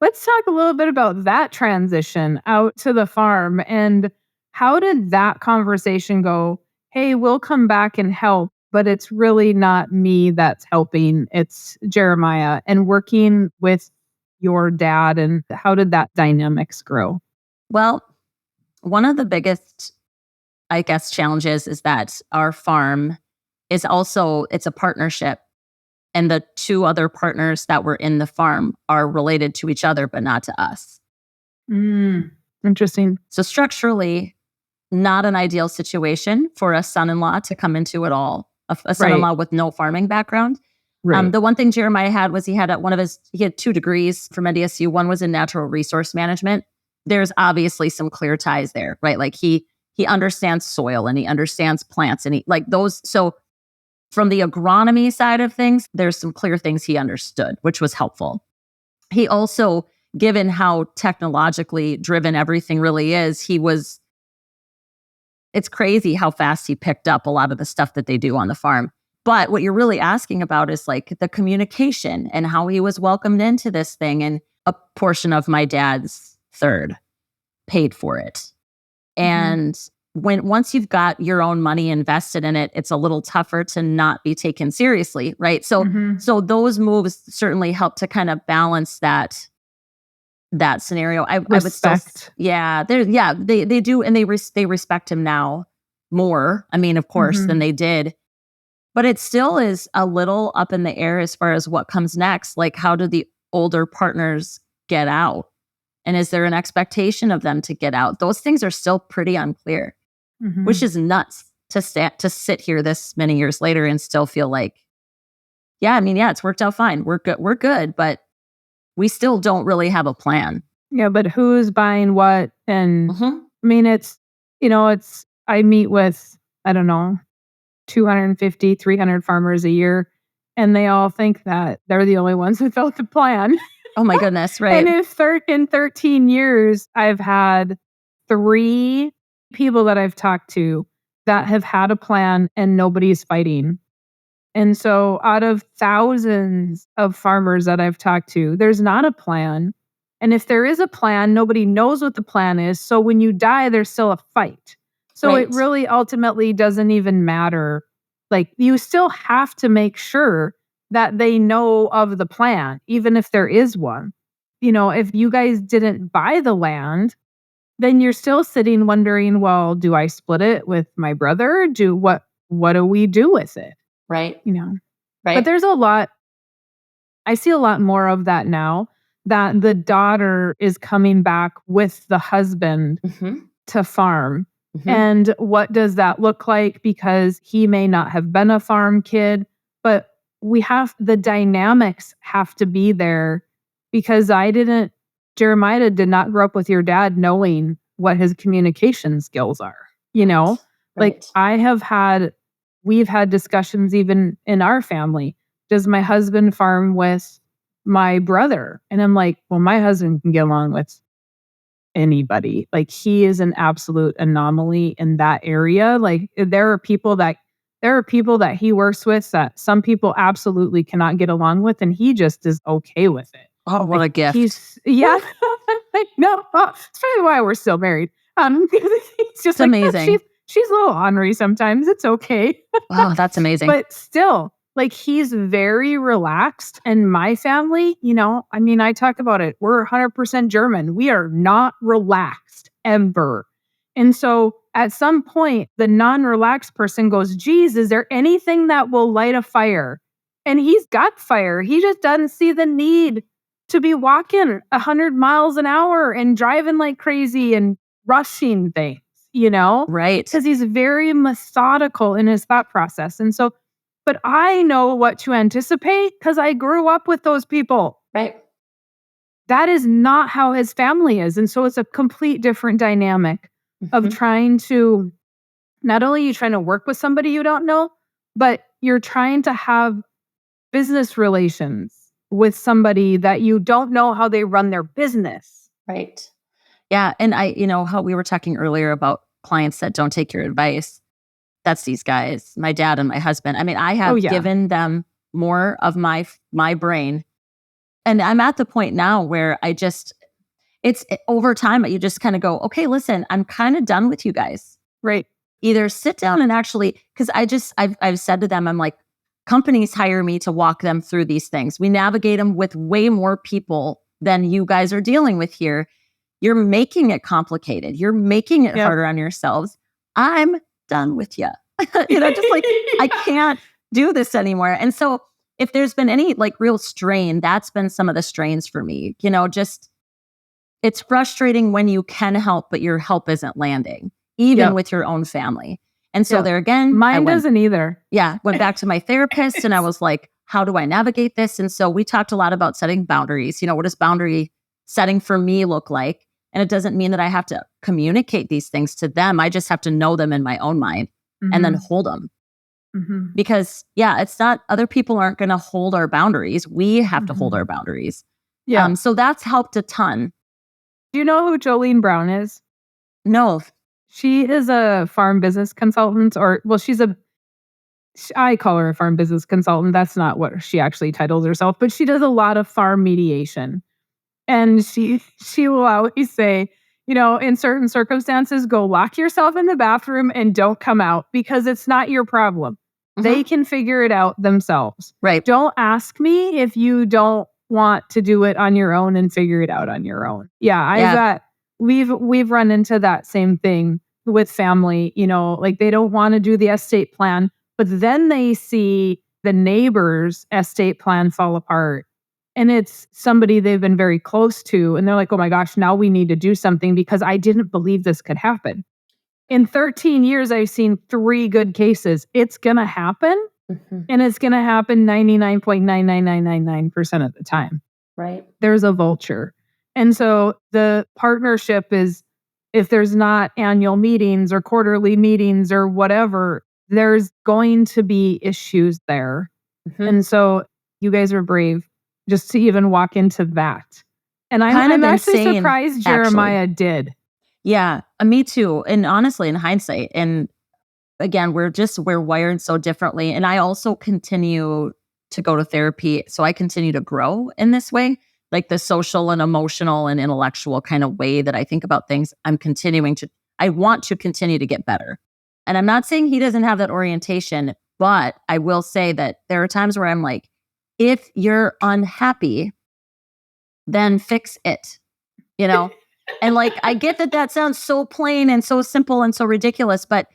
let's talk a little bit about that transition out to the farm and how did that conversation go? Hey, we'll come back and help. but it's really not me that's helping. It's Jeremiah. And working with your dad, and how did that dynamics grow? Well, one of the biggest, I guess, challenges is that our farm is also, it's a partnership. And the two other partners that were in the farm are related to each other, but not to us. Interesting. So structurally, not an ideal situation for a son-in-law to come into at all. A son-in-law with no farming background. Right. The one thing Jeremiah had was he had 2 degrees from NDSU. One was in natural resource management. There's obviously some clear ties there, right? Like he understands soil and he understands plants and he like those. So from the agronomy side of things, there's some clear things he understood, which was helpful. He also, given how technologically driven everything really is, it's crazy how fast he picked up a lot of the stuff that they do on the farm. But what you're really asking about is like the communication and how he was welcomed into this thing. And a portion of my dad's third paid for it. And once you've got your own money invested in it, it's a little tougher to not be taken seriously, right? So those moves certainly help to kind of balance that scenario. I would still, they do, and they respect him now more. I mean, of course, than they did. But it still is a little up in the air as far as what comes next. Like, how do the older partners get out? And is there an expectation of them to get out? Those things are still pretty unclear, which is nuts to sit here this many years later and still feel like, it's worked out fine. We're good, but we still don't really have a plan. Yeah, but who's buying what? And I mean, I meet with, I don't know, 250, 300 farmers a year, and they all think that they're the only ones who built the plan. Oh my goodness, right. And in 13 years, I've had 3 people that I've talked to that have had a plan and nobody's fighting. And so out of thousands of farmers that I've talked to, there's not a plan. And if there is a plan, nobody knows what the plan is. So when you die, there's still a fight. So it really ultimately doesn't even matter. Like, you still have to make sure that they know of the plan, even if there is one. If you guys didn't buy the land, then you're still sitting wondering, well, do I split it with my brother? What do we do with it? Right. Right. But there's I see a lot more of that now, that the daughter is coming back with the husband to farm. And what does that look like? Because he may not have been a farm kid, but the dynamics have to be there, because Jeremiah did not grow up with your dad knowing what his communication skills are, Like we've had discussions even in our family. Does my husband farm with my brother? And I'm like, well, my husband can get along with anybody. Like, he is an absolute anomaly in that area. Like, there are people that he works with that some people absolutely cannot get along with, and he just is okay with it. Oh, what a gift. No, it's probably why we're still married. It's just amazing. She's a little ornery sometimes. It's okay. Oh, that's amazing. But still, like, he's very relaxed. And my family, I talk about it. We're 100% German. We are not relaxed ever. And so at some point, the non-relaxed person goes, geez, is there anything that will light a fire? And he's got fire. He just doesn't see the need to be walking 100 miles an hour and driving like crazy and rushing things, Right. Because he's very methodical in his thought process. And so, but I know what to anticipate because I grew up with those people. Right. That is not how his family is. And so it's a complete different dynamic of trying to, not only are you trying to work with somebody you don't know, but you're trying to have business relations with somebody that you don't know how they run their business. Right. Yeah. And how we were talking earlier about clients that don't take your advice. That's these guys, my dad and my husband. I mean, I have given them more of my brain. And I'm at the point now where it's over time, you just kind of go, okay, listen, I'm kind of done with you guys. Right. either sit down and actually, because I've said to them, I'm like, companies hire me to walk them through these things. We navigate them with way more people than you guys are dealing with here. You're making it complicated. You're making it harder on yourselves. I'm done with you. Just like, I can't do this anymore. And so if there's been any like real strain, that's been some of the strains for me. Just it's frustrating when you can help, but your help isn't landing, even with your own family. And so there again, mine doesn't either. Yeah. Went back to my therapist and I was like, how do I navigate this? And so we talked a lot about setting boundaries. What does boundary setting for me look like? And it doesn't mean that I have to communicate these things to them. I just have to know them in my own mind and then hold them. Because it's not, other people aren't going to hold our boundaries. We have to hold our boundaries. Yeah. So that's helped a ton. Do you know who Jolene Brown is? No. She is a farm business consultant, I call her a farm business consultant. That's not what she actually titles herself, but she does a lot of farm mediation. And she will always say, in certain circumstances, go lock yourself in the bathroom and don't come out because it's not your problem. They can figure it out themselves. Right. Don't ask me if you don't want to do it on your own and figure it out on your own. Yeah. We've run into that same thing with family, like they don't want to do the estate plan, but then they see the neighbor's estate plan fall apart and it's somebody they've been very close to. And they're like, oh my gosh, now we need to do something because I didn't believe this could happen. In 13 years, I've seen 3 good cases. It's going to happen. And it's going to happen 99.99999% of the time. Right. There's a vulture. And so the partnership is, if there's not annual meetings or quarterly meetings or whatever, there's going to be issues there. And so you guys are brave just to even walk into that. And I'm actually surprised Jeremiah did. Yeah, me too. And honestly, in hindsight, and again, we're wired so differently. And I also continue to go to therapy. So I continue to grow in this way, like the social and emotional and intellectual kind of way that I think about things. I want to continue to get better. And I'm not saying he doesn't have that orientation, but I will say that there are times where I'm like, if you're unhappy, then fix it, And like, I get that sounds so plain and so simple and so ridiculous, but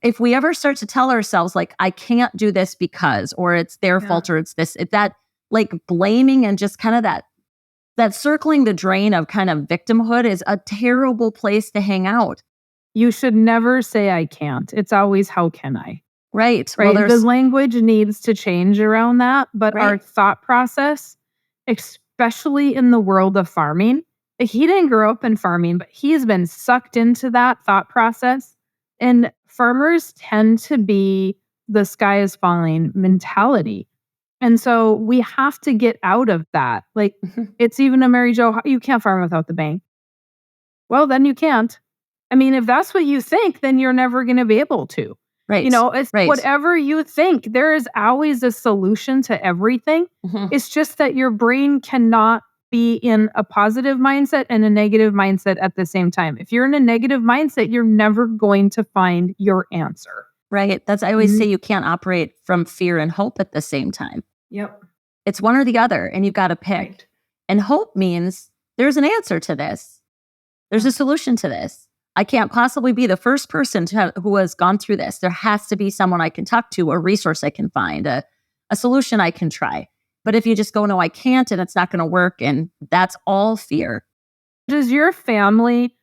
if we ever start to tell ourselves like, I can't do this because, or it's their fault, or it's that like blaming and just kind of that circling the drain of kind of victimhood is a terrible place to hang out. You should never say I can't. It's always, how can I? Right. Well, the language needs to change around that, but our thought process, especially in the world of farming, he didn't grow up in farming, but he's been sucked into that thought process. And farmers tend to be the sky is falling mentality. And so we have to get out of that. Like, it's even a Mary Jo, you can't farm without the bank. Well, then you can't. I mean, if that's what you think, then you're never going to be able to. Right. It's whatever you think. There is always a solution to everything. It's just that your brain cannot be in a positive mindset and a negative mindset at the same time. If you're in a negative mindset, you're never going to find your answer. Right. I always say you can't operate from fear and hope at the same time. Yep. It's one or the other, and you've got to pick. Right. And hope means there's an answer to this. There's a solution to this. I can't possibly be the first person who has gone through this. There has to be someone I can talk to, a resource I can find, a solution I can try. But if you just go, no, I can't, and it's not going to work, and that's all fear. Does your family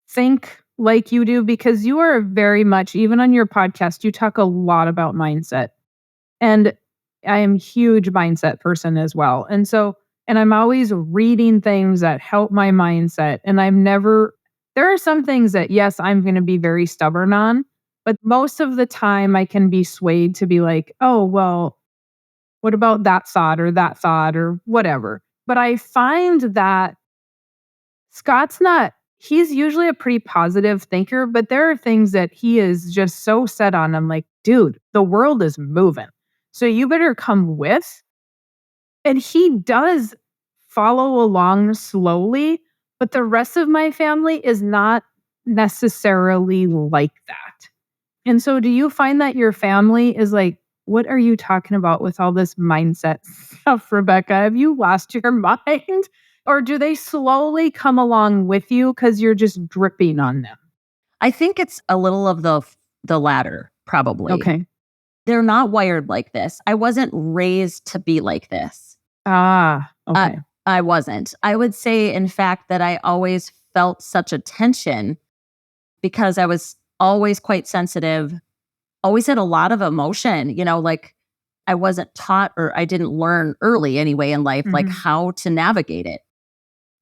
think like you do? Because you are very much, even on your podcast, you talk a lot about mindset. And I am a huge mindset person as well. And I'm always reading things that help my mindset. And there are some things that, yes, I'm going to be very stubborn on, but most of the time I can be swayed to be like, oh, well, what about that thought or whatever? But I find that he's usually a pretty positive thinker, but there are things that he is just so set on. I'm like, dude, the world is moving. So you better come with. And he does follow along slowly, but the rest of my family is not necessarily like that. And so do you find that your family is like, what are you talking about with all this mindset stuff, Rebecca? Have you lost your mind? Or do they slowly come along with you because you're just dripping on them? I think it's a little of the latter, probably. Okay. They're not wired like this. I wasn't raised to be like this. Okay. I wasn't. I would say, in fact, that I always felt such a tension because I was always quite sensitive, always had a lot of emotion, like I wasn't taught, or I didn't learn early anyway in life, like how to navigate it,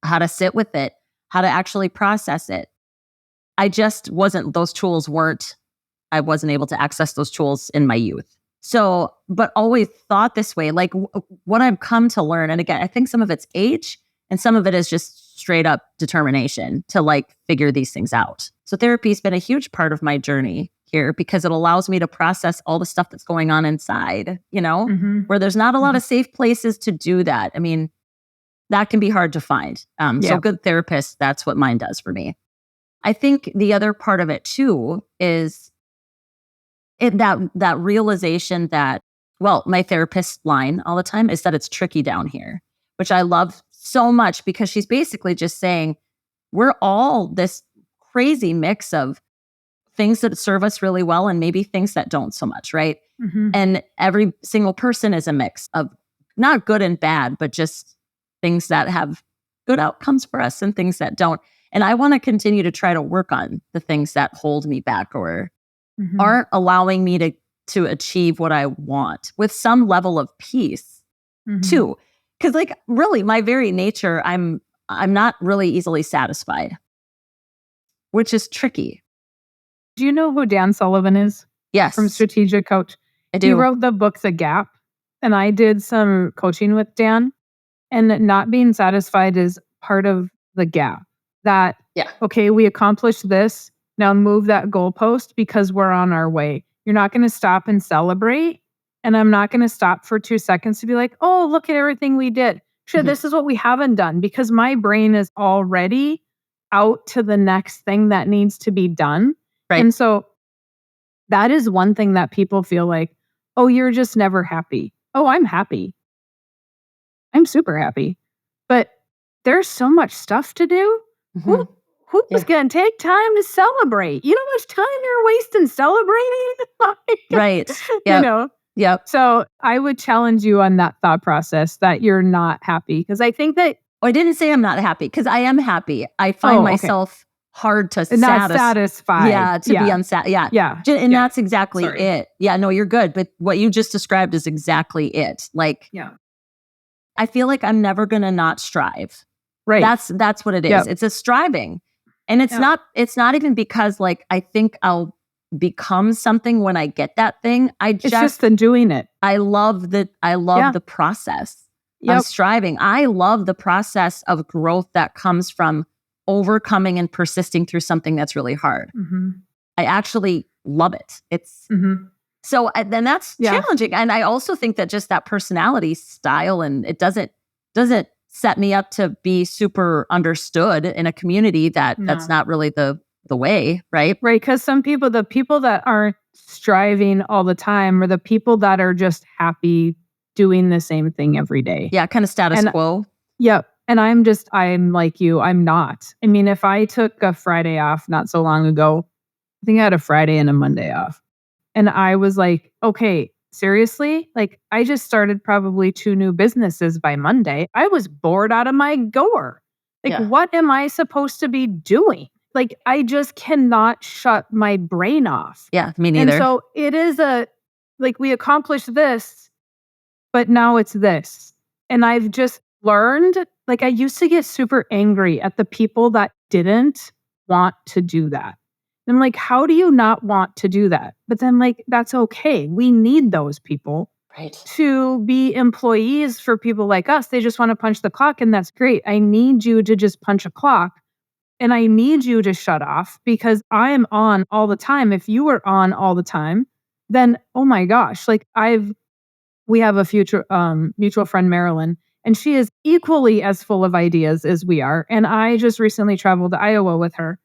how to sit with it, how to actually process it. I just wasn't, I wasn't able to access those tools in my youth. So, but always thought this way, like what I've come to learn. And again, I think some of it's age and some of it is just straight up determination to like figure these things out. So therapy's been a huge part of my journey here because it allows me to process all the stuff that's going on inside, where there's not a lot of safe places to do that. I mean, that can be hard to find. So good therapists, that's what mine does for me. I think the other part of it too is that realization that, well, my therapist line all the time is that it's tricky down here, which I love so much because she's basically just saying we're all this crazy mix of things that serve us really well and maybe things that don't so much, right? And every single person is a mix of not good and bad, but just things that have good outcomes for us and things that don't. And I want to continue to try to work on the things that hold me back or aren't allowing me to achieve what I want with some level of peace too. Because like really my very nature, I'm not really easily satisfied, which is tricky. Do you know who Dan Sullivan is? Yes. From Strategic Coach. I do. He wrote the book, The Gap. And I did some coaching with Dan. And not being satisfied is part of the gap. That, okay, we accomplished this. Now move that goalpost because we're on our way. You're not going to stop and celebrate. And I'm not going to stop for 2 seconds to be like, oh, look at everything we did. Sure, this is what we haven't done because my brain is already out to the next thing that needs to be done. Right. And so that is one thing that people feel like, oh, you're just never happy. Oh, I'm happy. I'm super happy. But there's so much stuff to do. Who's going to take time to celebrate? You know how much time you're wasting celebrating? Right. Yep. So I would challenge you on that thought process that you're not happy. Because I think that... I didn't say I'm not happy because I am happy. I find myself hard to not satisfied. Yeah, to be unsatisfied. Yeah. And that's exactly it. Yeah, no, you're good. But what you just described is exactly it. Like, I feel like I'm never going to not strive. Right. That's what it is. It's a striving. And it's not even because like I think I'll become something when I get that thing. It's just the doing it. I love the process of striving. I love the process of growth that comes from overcoming and persisting through something that's really hard. I actually love it. It's so then that's challenging. And I also think that just that personality style, and it doesn't set me up to be super understood in a community that's not really the way, right? Right, because the people that aren't striving all the time are the people that are just happy doing the same thing every day. Yeah, kind of status quo. Yep. And I'm like you, I'm not. I mean, if I took a Friday off not so long ago, I think I had a Friday and a Monday off. And I was like, okay, seriously? Like, I just started probably 2 new businesses by Monday. I was bored out of my gourd. Like, what am I supposed to be doing? Like, I just cannot shut my brain off. Yeah, me neither. And so it is we accomplished this, but now it's this. And I've just learned, like, I used to get super angry at the people that didn't want to do that. And I'm like, how do you not want to do that? But then, like, that's okay. We need those people to be employees for people like us. They just want to punch the clock, and that's great. I need you to just punch a clock, and I need you to shut off because I am on all the time. If you were on all the time, then, oh my gosh, like we have a future mutual friend, Marilyn, and she is equally as full of ideas as we are. And I just recently traveled to Iowa with her.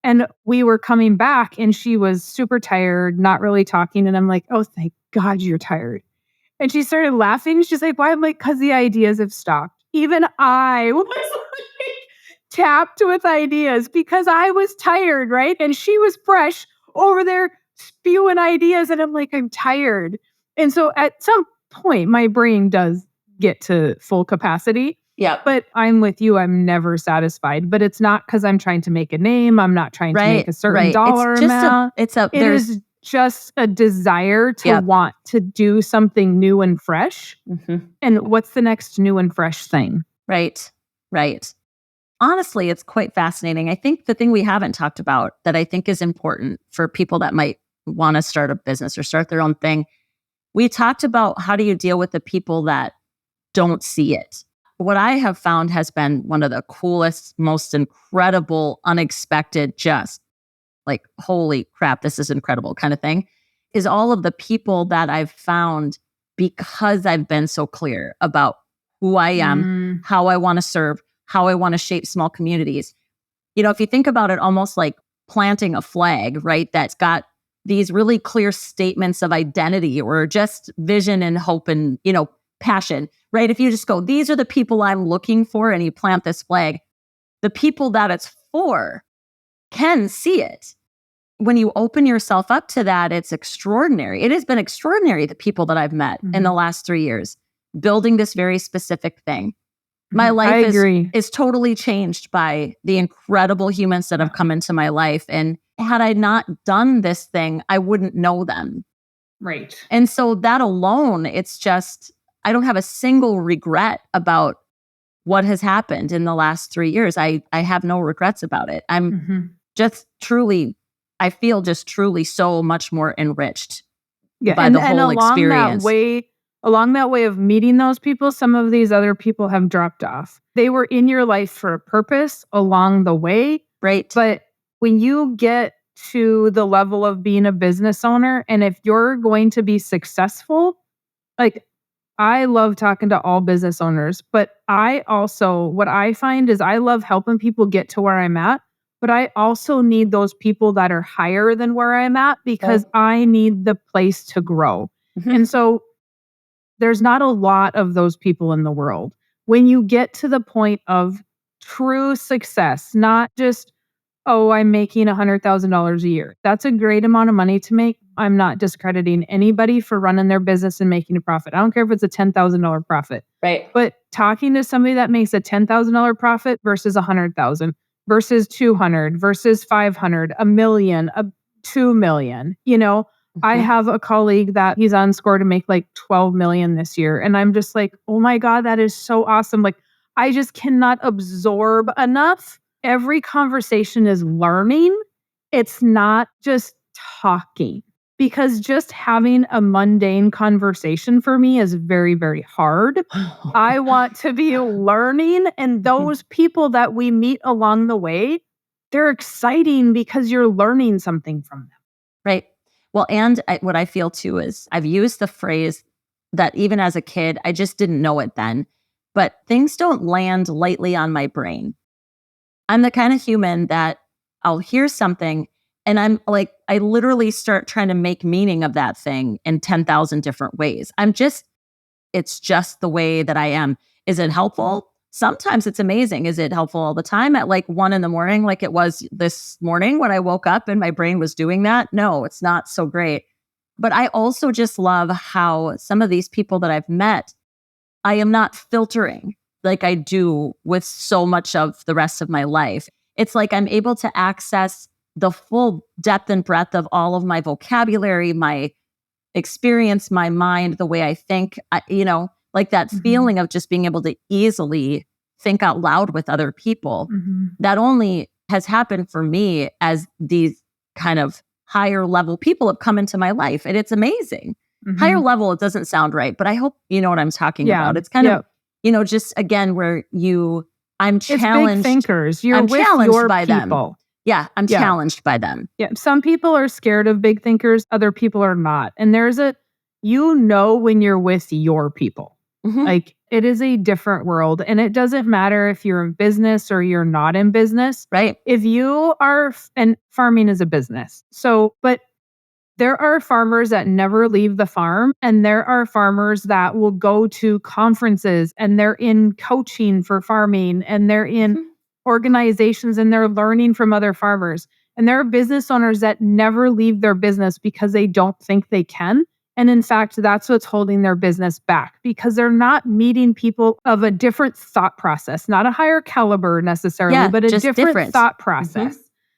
And we were coming back and she was super tired, not really talking. And I'm like, oh, thank God you're tired. And she started laughing. She's like, why? I'm like, because the ideas have stopped. Even I was like, tapped with ideas because I was tired, right? And she was fresh over there spewing ideas. And I'm like, I'm tired. And so at some point, my brain does get to full capacity. Yeah. But I'm with you. I'm never satisfied. But it's not because I'm trying to make a name. I'm not trying to make a certain dollar amount. It is just a desire to want to do something new and fresh. Mm-hmm. And what's the next new and fresh thing? Right. Honestly, it's quite fascinating. I think the thing we haven't talked about that I think is important for people that might want to start a business or start their own thing, we talked about how do you deal with the people that don't see it. What I have found has been one of the coolest, most incredible, unexpected, just like, holy crap, this is incredible kind of thing, is all of the people that I've found because I've been so clear about who I am, how I want to serve, how I want to shape small communities. You know, if you think about it, almost like planting a flag, right? That's got these really clear statements of identity or just vision and hope and, you know, passion, right? If you just go, these are the people I'm looking for, and you plant this flag, the people that it's for can see it. When you open yourself up to that, it's extraordinary. It has been extraordinary, the people that I've met in the last 3 years, building this very specific thing. My life is totally changed by the incredible humans that have come into my life. And had I not done this thing, I wouldn't know them. Right. And so that alone, it's just, I don't have a single regret about what has happened in the last 3 years. I have no regrets about it. I'm just truly, I feel just truly so much more enriched by the whole experience. Along that way of meeting those people, some of these other people have dropped off. They were in your life for a purpose along the way. Right. But when you get to the level of being a business owner, and if you're going to be successful, like, I love talking to all business owners, but what I find is I love helping people get to where I'm at, but I also need those people that are higher than where I'm at because I need the place to grow. And so there's not a lot of those people in the world. When you get to the point of true success, not just, oh, I'm making $100,000 a year. That's a great amount of money to make. I'm not discrediting anybody for running their business and making a profit. I don't care if it's a $10,000 profit. Right. But talking to somebody that makes a $10,000 profit versus $100,000 versus 200 versus 500, a million, 2 million, you know, I have a colleague that he's on score to make like 12 million this year. And I'm just like, oh my God, that is so awesome. Like, I just cannot absorb enough. Every conversation is learning. It's not just talking, because just having a mundane conversation for me is very, very hard. I want to be learning. And those people that we meet along the way, they're exciting because you're learning something from them. Right. Well, and what I feel too is I've used the phrase that even as a kid, I just didn't know it then, but things don't land lightly on my brain. I'm the kind of human that I'll hear something and I'm like, I literally start trying to make meaning of that thing in 10,000 different ways. It's just the way that I am. Is it helpful? Sometimes it's amazing. Is it helpful all the time at like 1 a.m, like it was this morning when I woke up and my brain was doing that? No, it's not so great. But I also just love how some of these people that I've met, I am not filtering like I do with so much of the rest of my life. It's like I'm able to access the full depth and breadth of all of my vocabulary, my experience, my mind, the way I think, like that feeling of just being able to easily think out loud with other people. That only has happened for me as these kind of higher level people have come into my life. And it's amazing. Higher level, it doesn't sound right, but I hope you know what I'm talking about. It's kind of, just again, where I'm challenged. It's big thinkers. I'm with challenged your by people. them. Yeah, I'm challenged by them. Yeah, some people are scared of big thinkers. Other people are not. And there's when you're with your people. Like it is a different world. And it doesn't matter if you're in business or you're not in business. Right. If you are, and farming is a business. So, but there are farmers that never leave the farm, and there are farmers that will go to conferences and they're in coaching for farming and they're in organizations and they're learning from other farmers. And there are business owners that never leave their business because they don't think they can. And in fact, that's what's holding their business back because they're not meeting people of a different thought process, not a higher caliber necessarily, but a different thought process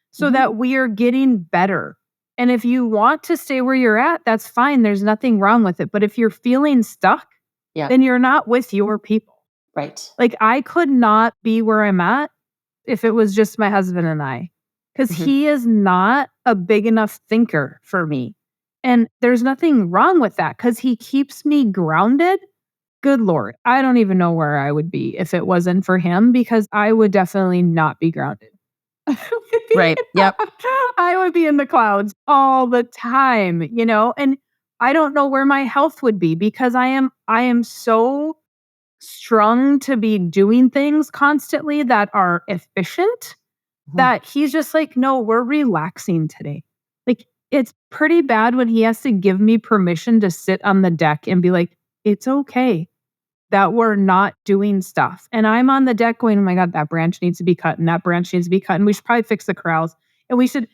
so that we are getting better. And if you want to stay where you're at, that's fine. There's nothing wrong with it. But if you're feeling stuck, then you're not with your people. Right. Like I could not be where I'm at if it was just my husband and I, because he is not a big enough thinker for me. And there's nothing wrong with that because he keeps me grounded. Good Lord. I don't even know where I would be if it wasn't for him because I would definitely not be grounded. Right. Yep. I would be in the clouds all the time, you know, and I don't know where my health would be because I am so strung to be doing things constantly that are efficient that he's just like, no, we're relaxing today. Like it's pretty bad when he has to give me permission to sit on the deck and be like, it's okay that we're not doing stuff. And I'm on the deck going, oh my God, that branch needs to be cut and that branch needs to be cut. And we should probably fix the corrals. And we should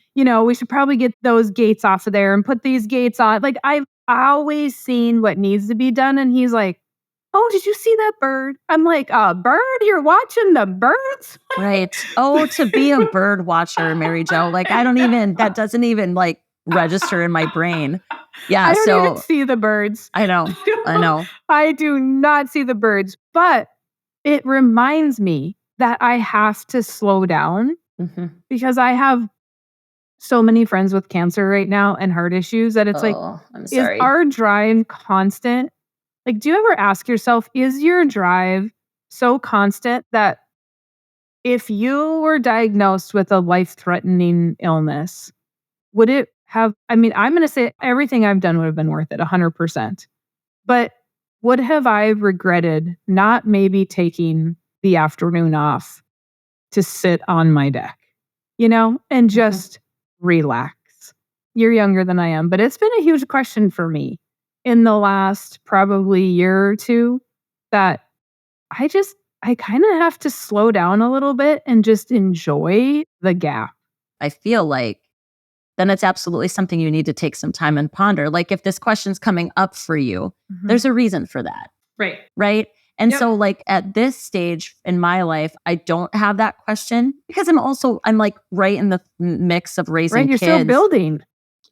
probably get those gates off of there and put these gates on. Like I've always seen what needs to be done. And he's like, oh, did you see that bird? I'm like, a bird? You're watching the birds? Right. Oh, to be a bird watcher, Mary Jo. Like that doesn't even like register in my brain. Yeah. I don't even see the birds. I know. I do not see the birds, but it reminds me that I have to slow down because I have so many friends with cancer right now and heart issues that it's I'm sorry. Is our drive constant? Like, do you ever ask yourself, is your drive so constant that if you were diagnosed with a life-threatening illness, would it have, I'm going to say everything I've done would have been worth it 100%. But would have I regretted not maybe taking the afternoon off to sit on my deck, and just relax? You're younger than I am, but it's been a huge question for me in the last probably year or two that I kind of have to slow down a little bit and just enjoy the gap. I feel like then it's absolutely something you need to take some time and ponder. Like if this question's coming up for you, there's a reason for that. Right. Right. And so like at this stage in my life, I don't have that question because I'm like right in the mix of raising kids. You're still building.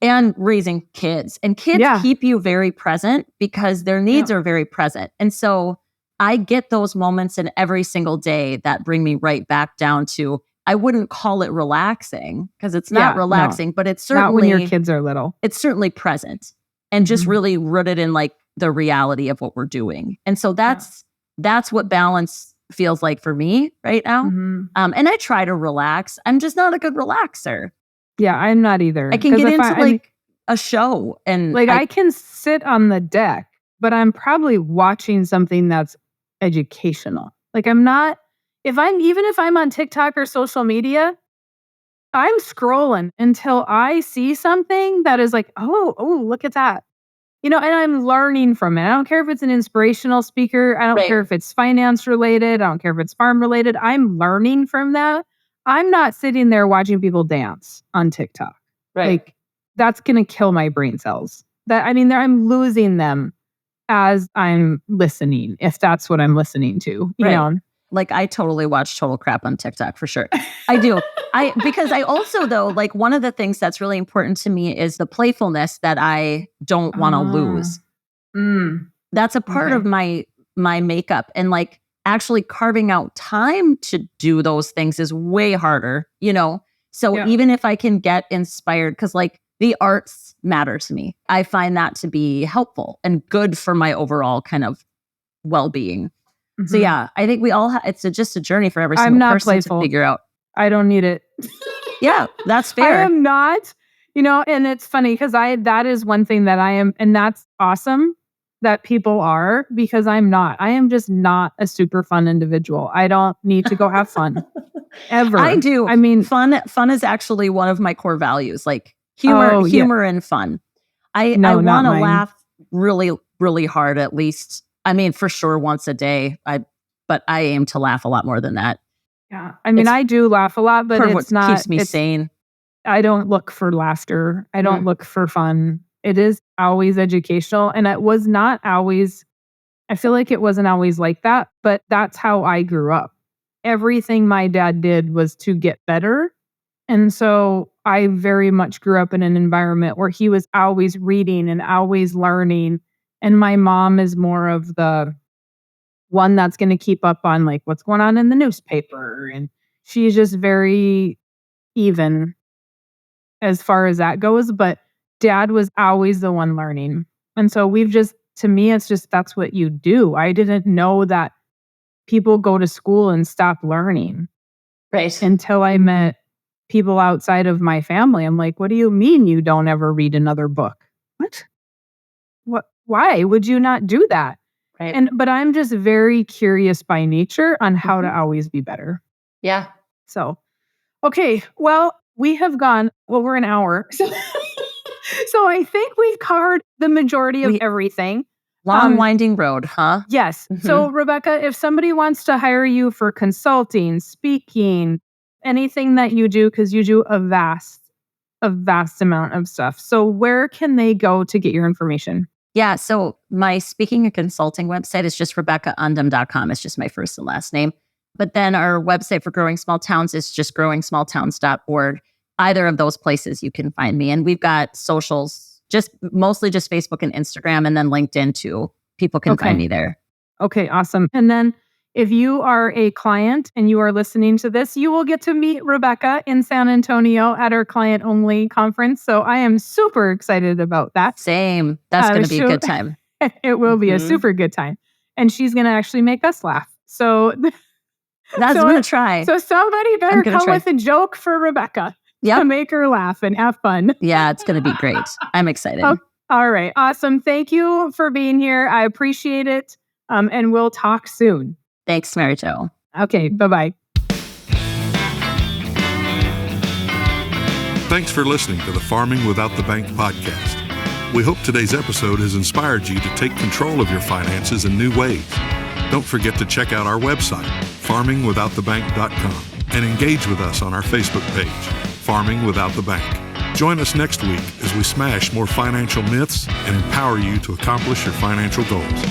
And raising kids. And kids keep you very present because their needs are very present. And so I get those moments in every single day that bring me right back down to, I wouldn't call it relaxing because it's not relaxing, but it's certainly... Not when your kids are little. It's certainly present and just really rooted in like the reality of what we're doing. And so that's what balance feels like for me right now. And I try to relax. I'm just not a good relaxer. Yeah, I'm not either. I can get into a show and I can sit on the deck, but I'm probably watching something that's educational. Like I'm not, if I'm on TikTok or social media, I'm scrolling until I see something that is like, oh, look at that. And I'm learning from it. I don't care if it's an inspirational speaker. I don't care if it's finance related. I don't care if it's farm related. I'm learning from that. I'm not sitting there watching people dance on TikTok. Right. Like that's going to kill my brain cells. I'm losing them as I'm listening, if that's what I'm listening to, you know? Like I totally watch total crap on TikTok for sure. I do. Because I also though, like one of the things that's really important to me is the playfulness that I don't want to lose. That's a part of my makeup. And like actually carving out time to do those things is way harder, So even if I can get inspired, because like the arts matter to me, I find that to be helpful and good for my overall kind of well-being. So yeah, I think we all it's just a journey for every single person to figure out. I don't need it. Yeah, that's fair. I am not, and it's funny because that is one thing that I am, and that's awesome. that people are, because I'm not. I am just not a super fun individual. I don't need to go have fun ever. I do. I mean, fun is actually one of my core values, like Oh, yeah. humor and fun. I No, not want to mine. laugh really, really hard, at least. I mean, for sure once a day. But I aim to laugh a lot more than that. Yeah. I mean, It's I do laugh a lot, but part of it's what not. keeps me sane. I don't look for laughter. I don't look for fun. It is always educational. And it was not always, I feel like it wasn't always like that, but that's how I grew up. Everything my dad did was to get better. And so I very much grew up in an environment where he was always reading and always learning. And my mom is more of the one that's going to keep up on like what's going on in the newspaper. And she's just very even as far as that goes. But dad was always the one learning. And so to me, it's just, that's what you do. I didn't know that people go to school and stop learning. Right. Until I met people outside of my family. I'm like, what do you mean you don't ever read another book? What? Why would you not do that? Right. But I'm just very curious by nature on how to always be better. Yeah. So, okay. Well, we're an hour. So I think we've covered the majority of everything. Long winding road, huh? Yes. So Rebecca, if somebody wants to hire you for consulting, speaking, anything that you do, because you do a vast amount of stuff. So where can they go to get your information? Yeah. So my speaking and consulting website is just RebeccaUndem.com. It's just my first and last name. But then our website for Growing Small Towns is just growingsmalltowns.org. Either of those places you can find me. And we've got socials, mostly just Facebook and Instagram, and then LinkedIn too. People can find me there. Okay, awesome. And then if you are a client and you are listening to this, you will get to meet Rebecca in San Antonio at our client only conference. So I am super excited about that. Same. That's going to be a good time. It will be a super good time. And she's going to actually make us laugh. So I'm going to try. So somebody better come with a joke for Rebecca to make her laugh and have fun. Yeah, it's going to be great. I'm excited. Oh, all right. Awesome. Thank you for being here. I appreciate it. And we'll talk soon. Thanks, Mary Jo. Okay. Bye-bye. Thanks for listening to the Farming Without the Bank podcast. We hope today's episode has inspired you to take control of your finances in new ways. Don't forget to check out our website, farmingwithoutthebank.com, and engage with us on our Facebook page, Farming Without the Bank. Join us next week as we smash more financial myths and empower you to accomplish your financial goals.